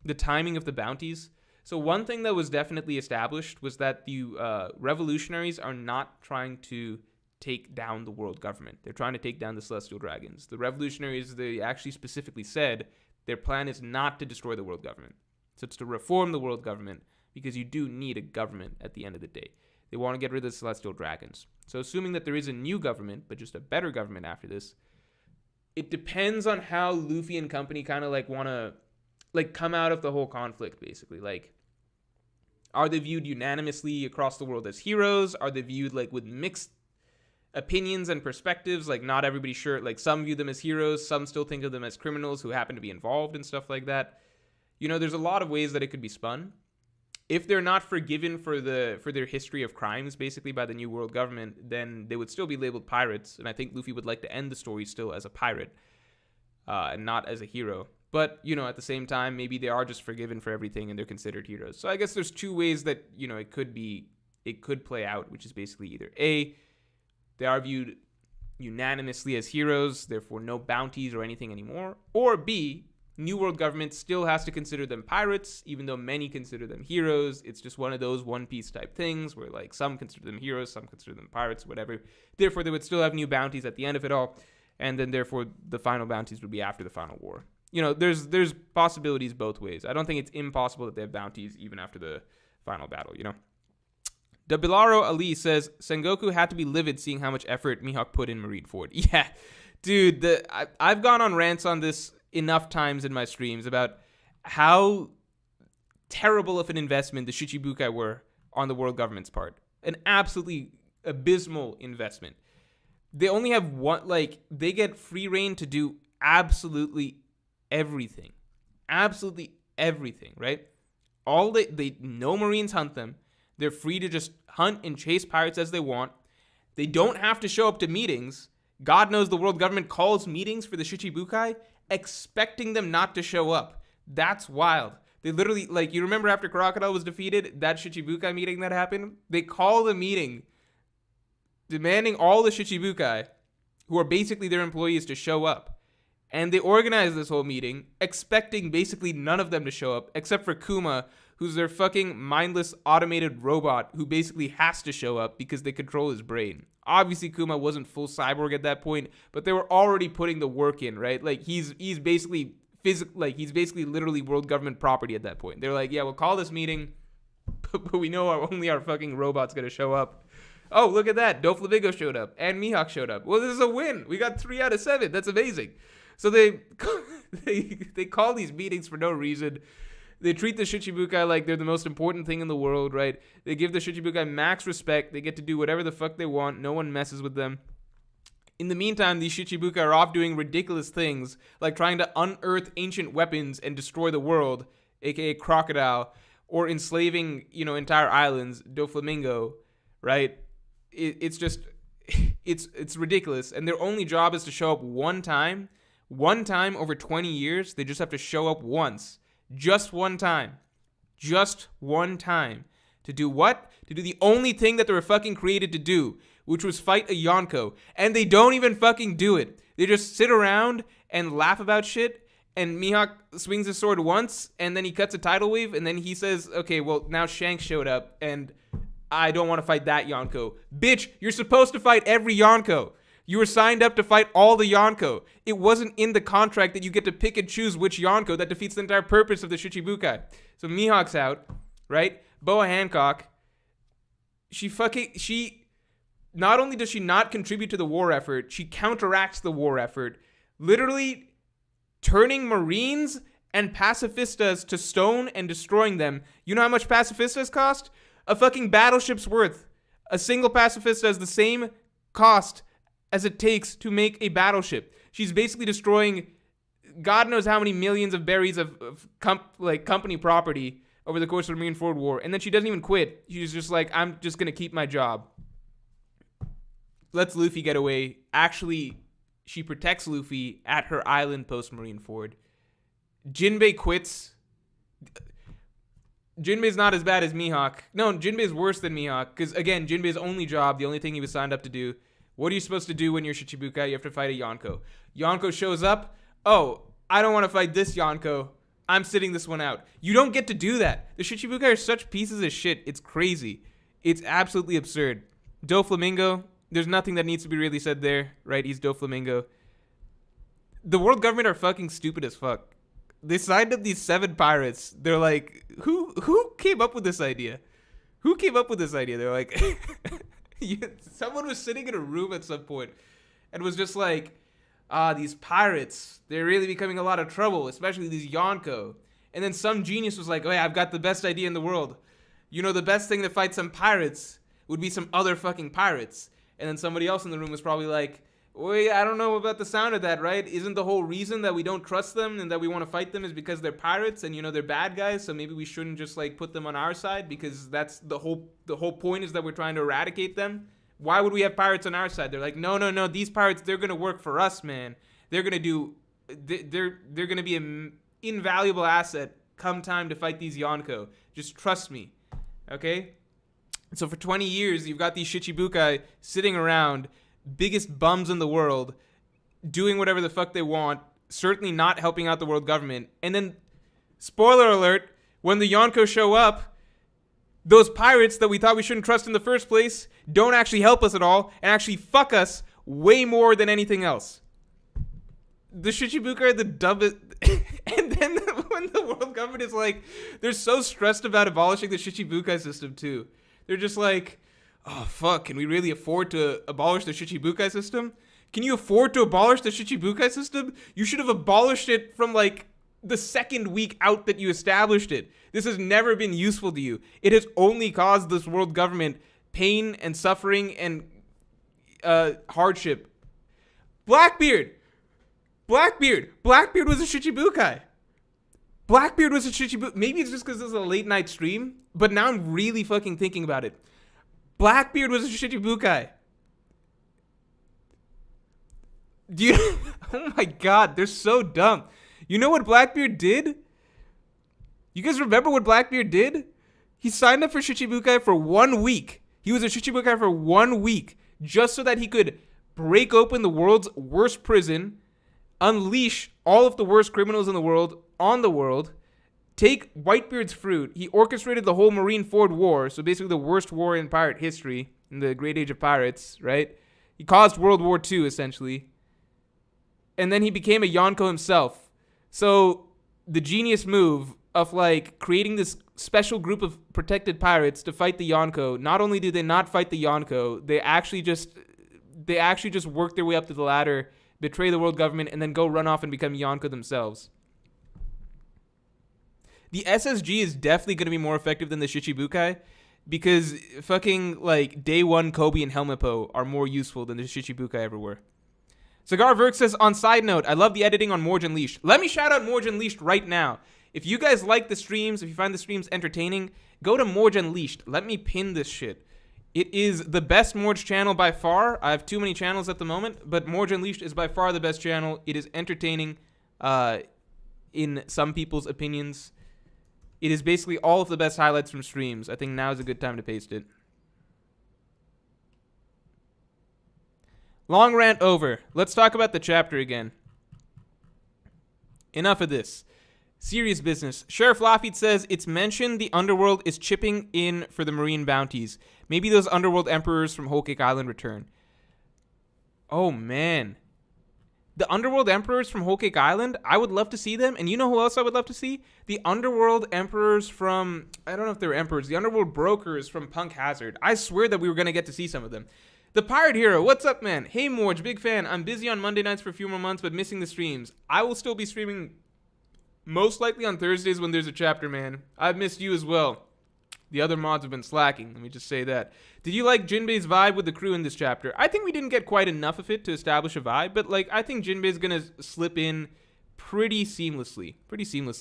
the timing of the bounties, so one thing that was definitely established was that the revolutionaries are not trying to take down the world government. They're trying to take down the celestial dragons. The revolutionaries, they actually specifically said their plan is not to destroy the world government. So it's to reform the world government, because you do need a government at the end of the day. They want to get rid of the celestial dragons. So assuming that there is a new government, but just a better government after this, it depends on how Luffy and company kind of like want to like come out of the whole conflict, basically. Like, are they viewed unanimously across the world as heroes? Are they viewed like with mixed opinions and perspectives? Like, not everybody sure. Like, some view them as heroes, some still think of them as criminals who happen to be involved and stuff like that. You know, there's a lot of ways that it could be spun. If they're not forgiven for their history of crimes, basically, by the new world government, then they would still be labeled pirates. And I think Luffy would like to end the story still as a pirate, and not as a hero. But, you know, at the same time, maybe they are just forgiven for everything and they're considered heroes. So I guess there's two ways that, you know, it could play out, which is basically either A, they are viewed unanimously as heroes, therefore no bounties or anything anymore, or B, New World government still has to consider them pirates, even though many consider them heroes. It's just one of those One Piece type things where, like, some consider them heroes, some consider them pirates, whatever. Therefore, they would still have new bounties at the end of it all, and then therefore the final bounties would be after the final war. You know, there's possibilities both ways. I don't think it's impossible that they have bounties even after the final battle, you know? Dabilaro Ali says, Sengoku had to be livid seeing how much effort Mihawk put in Marineford. Yeah, dude, I've gone on rants on this enough times in my streams about how terrible of an investment the Shichibukai were on the world government's part. An absolutely abysmal investment. They only have one, like, they get free reign to do absolutely everything. Absolutely everything, right? No Marines hunt them. They're free to just hunt and chase pirates as they want. They don't have to show up to meetings. God knows the world government calls meetings for the Shichibukai, expecting them not to show up. That's wild. They literally, like, you remember after Crocodile was defeated, that Shichibukai meeting that happened? They called a meeting demanding all the Shichibukai, who are basically their employees, to show up. And they organized this whole meeting, expecting basically none of them to show up, except for Kuma, who's their fucking mindless automated robot who basically has to show up because they control his brain. Obviously, Kuma wasn't full cyborg at that point, but they were already putting the work in, right? Like, he's basically he's basically literally world government property at that point. They're like, yeah, we'll call this meeting, but we know only our fucking robot's gonna show up. Oh, look at that. Doflamingo showed up and Mihawk showed up. Well, this is a win. We got 3 out of 7. That's amazing. So they call these meetings for no reason. They treat the Shichibukai like they're the most important thing in the world, right? They give the Shichibukai max respect. They get to do whatever the fuck they want. No one messes with them. In the meantime, these Shichibukai are off doing ridiculous things, like trying to unearth ancient weapons and destroy the world, aka Crocodile, or enslaving, you know, entire islands, Doflamingo, right? It's just, it's ridiculous. And their only job is to show up one time over 20 years. They just have to show up once. Just one time. To do what? To do the only thing that they were fucking created to do, which was fight a Yonko. And they don't even fucking do it. They just sit around and laugh about shit, and Mihawk swings his sword once, and then he cuts a tidal wave, and then he says, okay, well, now Shanks showed up, and I don't want to fight that Yonko. Bitch, you're supposed to fight every Yonko. You were signed up to fight all the Yonko. It wasn't in the contract that you get to pick and choose which Yonko. That defeats the entire purpose of the Shichibukai. So Mihawk's out, right? Boa Hancock, she not only does she not contribute to the war effort, she counteracts the war effort, literally turning Marines and pacifistas to stone and destroying them. You know how much pacifistas cost? A fucking battleship's worth. A single pacifista has the same cost as it takes to make a battleship. She's basically destroying God knows how many millions of berries of company property over the course of the Marineford War, and then she doesn't even quit. She's just like, I'm just gonna keep my job. Lets Luffy get away, actually She protects Luffy at her island post Marineford. Jinbei quits. Jinbei's not as bad as Mihawk. No, Jinbei's worse than Mihawk. Because, again, Jinbei's only job, the only thing he was signed up to do, what are you supposed to do when you're Shichibukai? You have to fight a Yonko. Yonko shows up. Oh, I don't want to fight this Yonko. I'm sitting this one out. You don't get to do that. The Shichibukai are such pieces of shit. It's crazy. It's absolutely absurd. Doflamingo, there's nothing that needs to be really said there, right? He's Doflamingo. The world government are fucking stupid as fuck. They signed up these 7 pirates. They're like, who came up with this idea? Who came up with this idea? They're like, someone was sitting in a room at some point and was just like, these pirates, they're really becoming a lot of trouble, especially these Yonko. And then some genius was like, oh yeah, I've got the best idea in the world. You know, the best thing to fight some pirates would be some other fucking pirates. And then somebody else in the room was probably like, wait, I don't know about the sound of that, right? Isn't the whole reason that we don't trust them and that we want to fight them is because they're pirates and, you know, they're bad guys, so maybe we shouldn't just, like, put them on our side because that's the whole point is that we're trying to eradicate them? Why would we have pirates on our side? They're like, no, these pirates, they're going to work for us, man. They're going to be an invaluable asset come time to fight these Yonko. Just trust me, okay? So for 20 years, you've got these Shichibukai sitting around, biggest bums in the world, doing whatever the fuck they want, certainly not helping out the world government. And then, spoiler alert, when the Yonko show up, those pirates that we thought we shouldn't trust in the first place don't actually help us at all and actually fuck us way more than anything else. The Shichibukai are the dumbest. And then when the world government is like, they're so stressed about abolishing the Shichibukai system too. They're just like, oh, fuck, can we really afford to abolish the Shichibukai system? Can you afford to abolish the Shichibukai system? You should have abolished it from, like, the second week out that you established it. This has never been useful to you. It has only caused this world government pain and suffering and hardship. Blackbeard was a Shichibukai. Blackbeard was a Shichibukai. Maybe it's just because this is a late night stream, but now I'm really fucking thinking about it. Blackbeard was a Shichibukai. Oh my god, they're so dumb. You know what Blackbeard did? You guys remember what Blackbeard did? He signed up for Shichibukai for 1 week. He was a Shichibukai for 1 week just so that he could break open the world's worst prison, unleash all of the worst criminals in the world on the world, take Whitebeard's fruit. He orchestrated the whole Marineford War, so basically the worst war in pirate history, in the Great Age of Pirates, right? He caused World War II, essentially. And then he became a Yonko himself. So the genius move of, like, creating this special group of protected pirates to fight the Yonko, not only did they not fight the Yonko, they actually just work their way up to the ladder, betray the world government, and then go run off and become Yonko themselves. The SSG is definitely going to be more effective than the Shichibukai because fucking, like, Day 1 Kobe and Helmepo are more useful than the Shichibukai ever were. Cigar Verk says, on side note, I love the editing on Morj Unleashed. Let me shout out Morj Unleashed right now. If you guys like the streams, if you find the streams entertaining, go to Morj Unleashed. Let me pin this shit. It is the best Morj channel by far. I have too many channels at the moment, but Morj Unleashed is by far the best channel. It is entertaining in some people's opinions. It is basically all of the best highlights from streams. I think now is a good time to paste it. Long rant over. Let's talk about the chapter again. Enough of this. Serious business. Sheriff Lafitte says it's mentioned the underworld is chipping in for the marine bounties. Maybe those underworld emperors from Whole Cake Island return. Oh, man. The underworld emperors from Whole Cake Island, I would love to see them. And you know who else I would love to see? The underworld emperors from, I don't know if they're emperors, the underworld brokers from Punk Hazard. I swear that we were going to get to see some of them. The Pirate Hero, what's up, man? Hey, Morj, big fan. I'm busy on Monday nights for a few more months, but missing the streams. I will still be streaming most likely on Thursdays when there's a chapter, man. I've missed you as well. The other mods have been slacking, let me just say that. Did you like Jinbei's vibe with the crew in this chapter? I think we didn't get quite enough of it to establish a vibe, but, like, I think Jinbei's gonna slip in pretty seamlessly.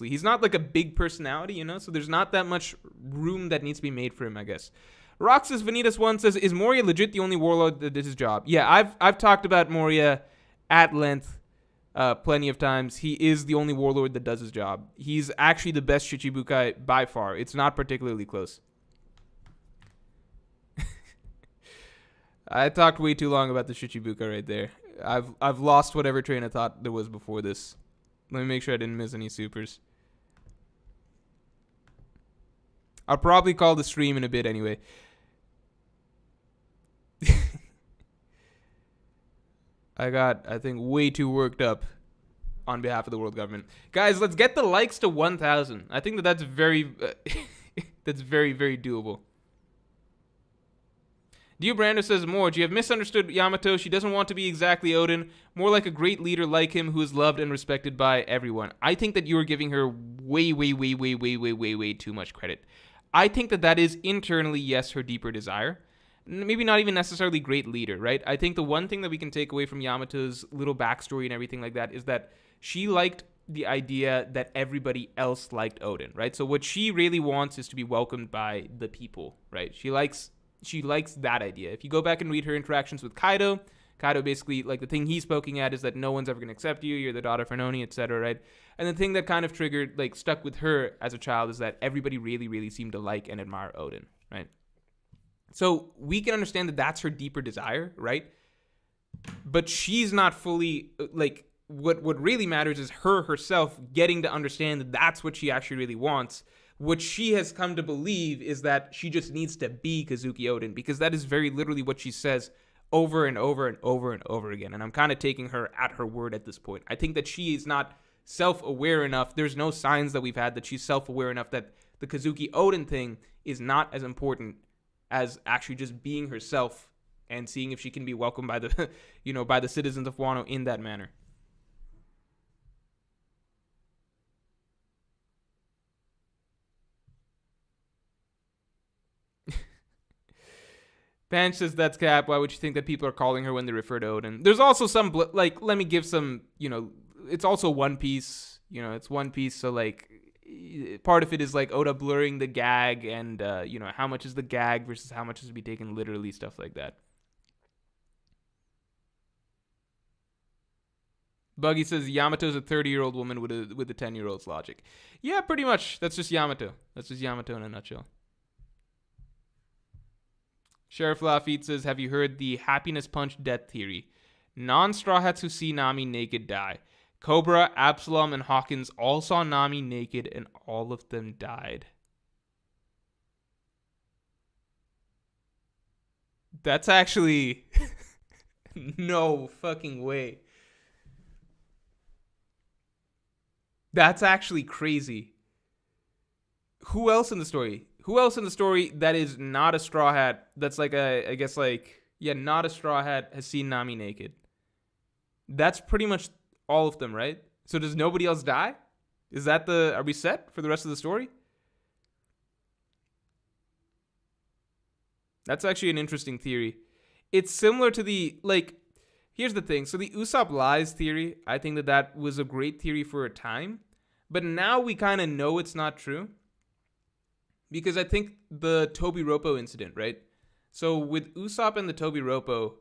He's not, like, a big personality, you know, so there's not that much room that needs to be made for him, I guess. Roxas Vanitas 1 says, is Moria legit the only warlord that did his job? Yeah, I've talked about Moria at length, plenty of times. He is the only warlord that does his job. He's actually the best Shichibukai by far. It's not particularly close. I talked way too long about the Shichibukai right there. I've lost whatever train of thought there was before this. Let me make sure I didn't miss any supers. I'll probably call the stream in a bit anyway. I got, I think, way too worked up on behalf of the world government. Guys, let's get the likes to 1,000. I think that's very, that's very, very doable. Dio Brando says, Morj, you have misunderstood Yamato. She doesn't want to be exactly Odin, more like a great leader like him who is loved and respected by everyone. I think that you are giving her way too much credit. I think that is internally, yes, her deeper desire. Maybe not even necessarily great leader, right? I think the one thing that we can take away from Yamato's little backstory and everything like that is that she liked the idea that everybody else liked Odin, right? So what she really wants is to be welcomed by the people, right? She likes that idea. If you go back and read her interactions with Kaido basically, like, the thing he's poking at is that no one's ever going to accept you, you're the daughter of Hanoni, etc., right? And the thing that kind of triggered, like, stuck with her as a child is that everybody really seemed to like and admire Odin, right? So we can understand that that's her deeper desire, right? But she's not fully, like, what really matters is her herself getting to understand that that's what she actually really wants. What she has come to believe is that she just needs to be Kazuki Odin, because that is very literally what she says over and over and over and over again. And I'm kind of taking her at her word at this point. I think that she is not self-aware enough. There's no signs that we've had that she's self-aware enough that the Kazuki Odin thing is not as important as actually just being herself and seeing if she can be welcomed by the, by the citizens of Wano in that manner. Panch says that's cap. Why would you think that people are calling her when they refer to Odin? There's also some, like, let me give some, it's also One Piece. It's One Piece, so, like, part of it is, like, Oda blurring the gag and, how much is the gag versus how much is to be taken literally, stuff like that. Buggy says Yamato's a 30-year-old woman with a 10-year-old's logic. Yeah, pretty much. That's just Yamato. That's just Yamato in a nutshell. Sheriff Lafitte says, have you heard the happiness punch death theory? Non-Straw Hats who see Nami naked die. Cobra, Absalom, and Hawkins all saw Nami naked and all of them died. That's actually... no fucking way. That's actually crazy. Who else in the story? Who else in the story that is not a Straw Hat, that's like not a Straw Hat, has seen Nami naked? That's pretty much all of them, right? So does nobody else die? Are we set for the rest of the story? That's actually an interesting theory. It's similar to here's the thing. So the Usopp lies theory, I think that was a great theory for a time. But now we kind of know it's not true. Because I think the Tobi-Roppo incident, right? So with Usopp and the Tobi-Roppo,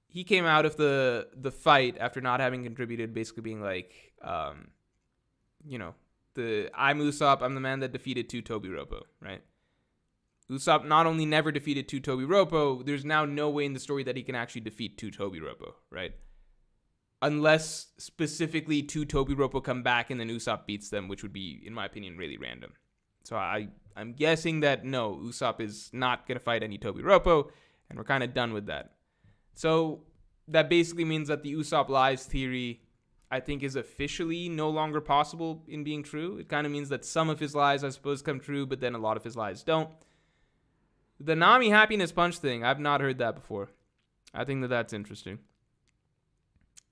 he came out of the fight after not having contributed, basically being like, I'm Usopp, I'm the man that defeated 2 Tobi-Roppo, right? Usopp not only never defeated 2 Tobi-Roppo, there's now no way in the story that he can actually defeat 2 Tobi-Roppo, right? Unless specifically 2 Tobi-Roppo come back and then Usopp beats them, which would be, in my opinion, really random. So I'm guessing that no, Usopp is not going to fight any Tobi-Roppo, and we're kind of done with that. So that basically means that the Usopp lies theory, I think, is officially no longer possible in being true. It kind of means that some of his lies, I suppose, come true, but then a lot of his lies don't. The Nami happiness punch thing, I've not heard that before. I think that's interesting.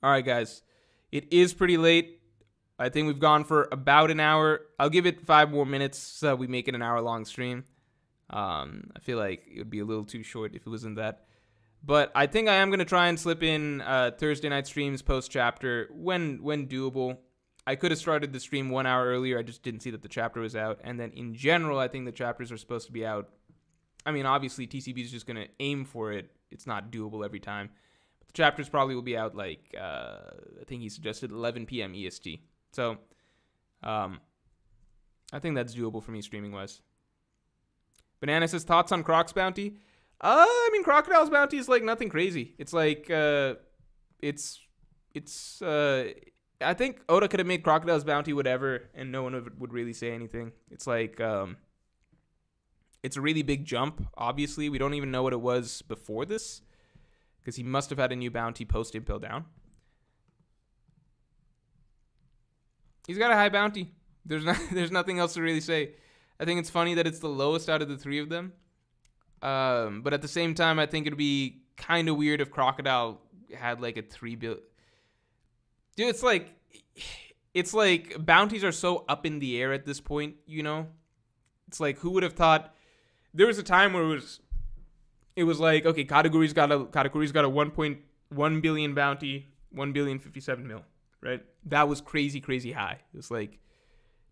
All right, guys. It is pretty late. I think we've gone for about an hour. I'll give it 5 more minutes so we make it an hour-long stream. I feel like it would be a little too short if it wasn't that. But I think I am going to try and slip in Thursday night streams post-chapter when doable. I could have started the stream 1 hour earlier. I just didn't see that the chapter was out. And then in general, I think the chapters are supposed to be out. I mean, obviously, TCB is just going to aim for it. It's not doable every time. The chapters probably will be out like I think he suggested 11 p.m. EST. So I think that's doable for me streaming wise. Banana says thoughts on Croc's bounty. I mean, Crocodile's bounty is like nothing crazy. It's like it's I think Oda could have made Crocodile's bounty whatever, and no one would really say anything. It's like it's a really big jump. Obviously, we don't even know what it was before this, because he must have had a new bounty post Impel Down. He's got a high bounty. There's nothing else to really say. I think it's funny that it's the lowest out of the three of them. But at the same time, I think it'd be kind of weird if Crocodile had like a 3 billion. Dude, it's like bounties are so up in the air at this point, you know? It's like, who would have thought? There was a time where it was like, okay, Kataguri's got a 1.1 billion bounty, 1,057 mil, right? That was crazy high. It was like,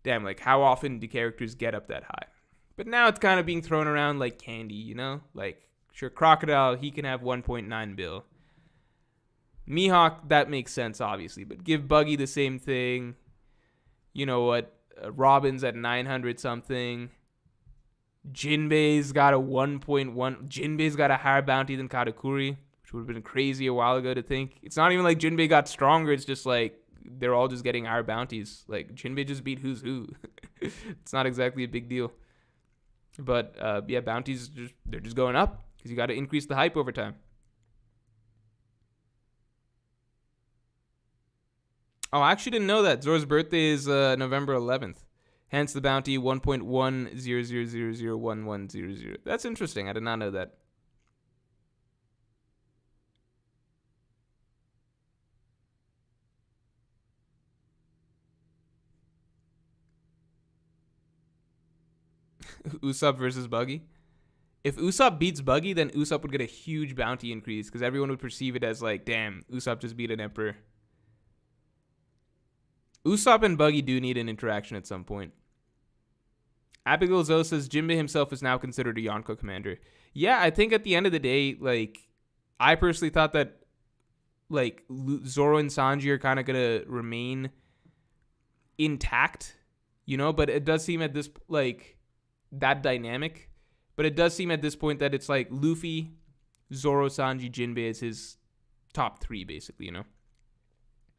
damn, like how often do characters get up that high? But now it's kind of being thrown around like candy, you know? Like, sure, Crocodile, he can have 1.9 bill. Mihawk, that makes sense, obviously. But give Buggy the same thing. You know what? Robin's at 900 something. Jinbei's got a 1.1. Jinbei's got a higher bounty than Katakuri, which would have been crazy a while ago to think. It's not even like Jinbei got stronger. It's just like they're all just getting higher bounties. Like, Jinbei just beat who's who. It's not exactly a big deal. But, yeah, bounties, they're just going up because you got to increase the hype over time. Oh, I actually didn't know that. Zora's birthday is November 11th. Hence the bounty 1.100001100. That's interesting. I did not know that. Usopp versus Buggy. If Usopp beats Buggy, then Usopp would get a huge bounty increase because everyone would perceive it as like, damn, Usopp just beat an emperor. Usopp and Buggy do need an interaction at some point. Abigail Zoe says Jinbei himself is now considered a Yonko commander. Yeah, I think at the end of the day, like, I personally thought that, like, Zoro and Sanji are kind of going to remain intact, you know? But it does seem at this, like, that dynamic. But it does seem at this point that it's like Luffy, Zoro, Sanji, Jinbei is his top three, basically, you know?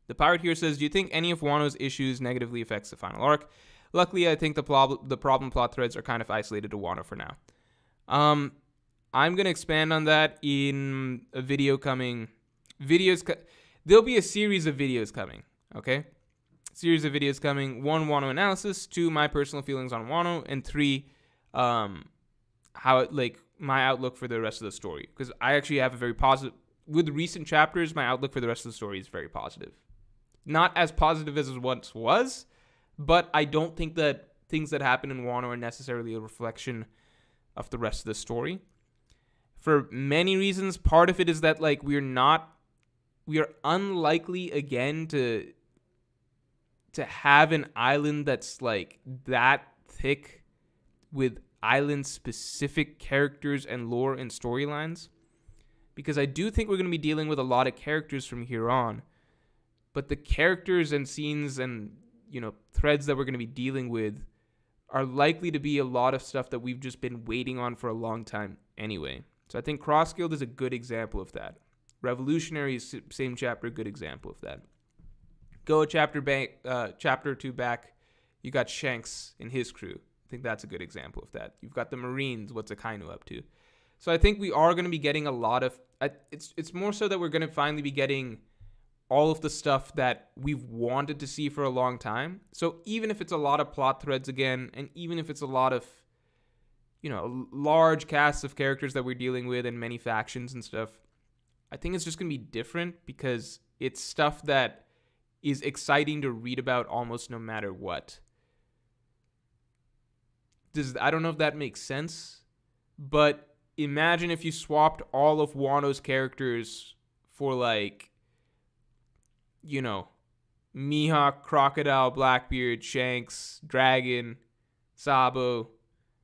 The pirate here says, do you think any of Wano's issues negatively affects the final arc? Luckily, I think the problem plot threads are kind of isolated to Wano for now. I'm going to expand on that in a video coming. There'll be a series of videos coming, okay? Series of videos coming. 1, Wano analysis. 2, my personal feelings on Wano. And 3, how my outlook for the rest of the story. Because I actually have a very positive... With recent chapters, my outlook for the rest of the story is very positive. Not as positive as it once was, but I don't think that things that happen in Wano are necessarily a reflection of the rest of the story. For many reasons, part of it is that like we are unlikely again to have an island that's like that thick with island specific characters and lore and storylines. Because I do think we're going to be dealing with a lot of characters from here on. But the characters and scenes and, you know, threads that we're going to be dealing with are likely to be a lot of stuff that we've just been waiting on for a long time anyway. So I think Cross Guild is a good example of that. Revolutionary is same chapter, good example of that. Go a chapter 2 back, you got Shanks and his crew. I think that's a good example of that. You've got the Marines, what's Akainu up to? So I think we are going to be getting a lot of... It's more so that we're going to finally be getting all of the stuff that we've wanted to see for a long time. So even if it's a lot of plot threads again, and even if it's a lot of, you know, large casts of characters that we're dealing with and many factions and stuff, I think it's just going to be different because it's stuff that is exciting to read about almost no matter what. I don't know if that makes sense, but imagine if you swapped all of Wano's characters for like, you know, Mihawk, Crocodile, Blackbeard, Shanks, Dragon, Sabo.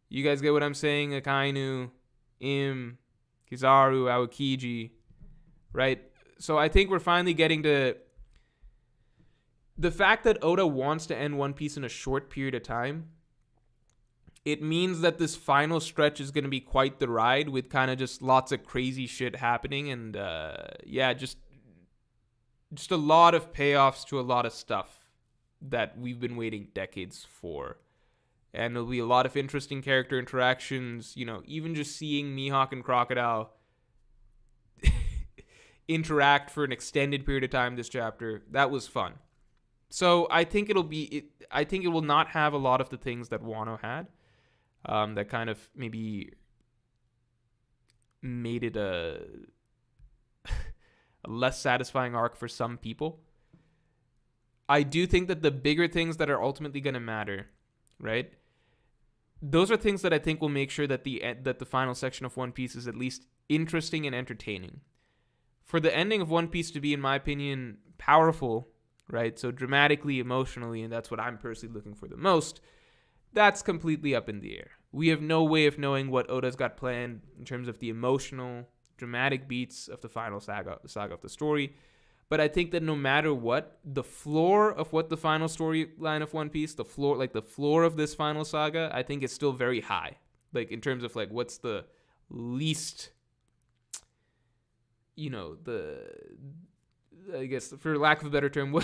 You guys get what I'm saying? Akainu, Kizaru, Aokiji, right? So I think we're finally getting to the fact that Oda wants to end One Piece in a short period of time. It means that this final stretch is going to be quite the ride, with kind of just lots of crazy shit happening, and just a lot of payoffs to a lot of stuff that we've been waiting decades for. And there'll be a lot of interesting character interactions. You know, even just seeing Mihawk and Crocodile interact for an extended period of time this chapter, that was fun. So I think I think it will not have a lot of the things that Wano had, that kind of maybe made it a less satisfying arc for some people. I do think that the bigger things that are ultimately going to matter, right? Those are things that I think will make sure that the final section of One Piece is at least interesting and entertaining. For the ending of One Piece to be, in my opinion, powerful, right? So dramatically, emotionally, and that's what I'm personally looking for the most, that's completely up in the air. We have no way of knowing what Oda's got planned in terms of the emotional, dramatic beats of the final saga of the story. But I think that no matter what, the floor of what the final storyline of One Piece, the floor of this final saga, I think is still very high. Like, in terms of, like, what's the least, I guess, for lack of a better term,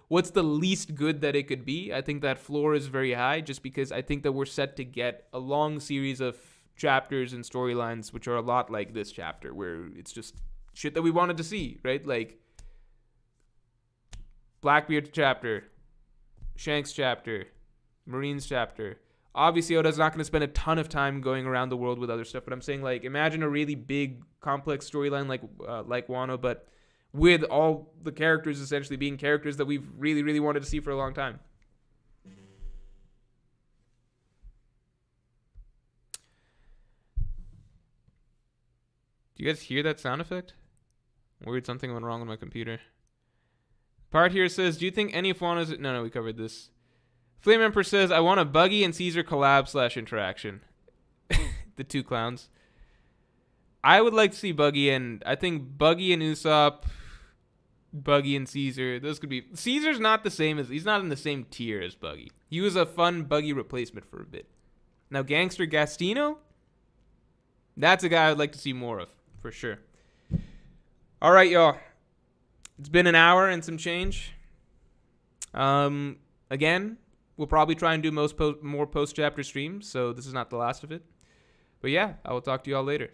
what's the least good that it could be? I think that floor is very high, just because I think that we're set to get a long series of chapters and storylines which are a lot like this chapter, where it's just shit that we wanted to see, right? Like, Blackbeard's chapter, Shanks' chapter, Marine's chapter. Obviously, Oda's not going to spend a ton of time going around the world with other stuff, but I'm saying, like, imagine a really big, complex storyline like Wano, but with all the characters essentially being characters that we've really, really wanted to see for a long time. Do you guys hear that sound effect? Weird, something went wrong with my computer. Part here says, do you think any of Wano's... No, we covered this. Flame Emperor says, I want a Buggy and Caesar collab / interaction. The two clowns. I would like to see Buggy and... I think Buggy and Usopp, Buggy and Caesar, those could be... Caesar's not the same as... He's not in the same tier as Buggy. He was a fun Buggy replacement for a bit. Now, Gangster Gastino? That's a guy I would like to see more of, for sure. All right, y'all. It's been an hour and some change. Again, we'll probably try and do more post-chapter streams, so this is not the last of it. But yeah, I will talk to y'all later.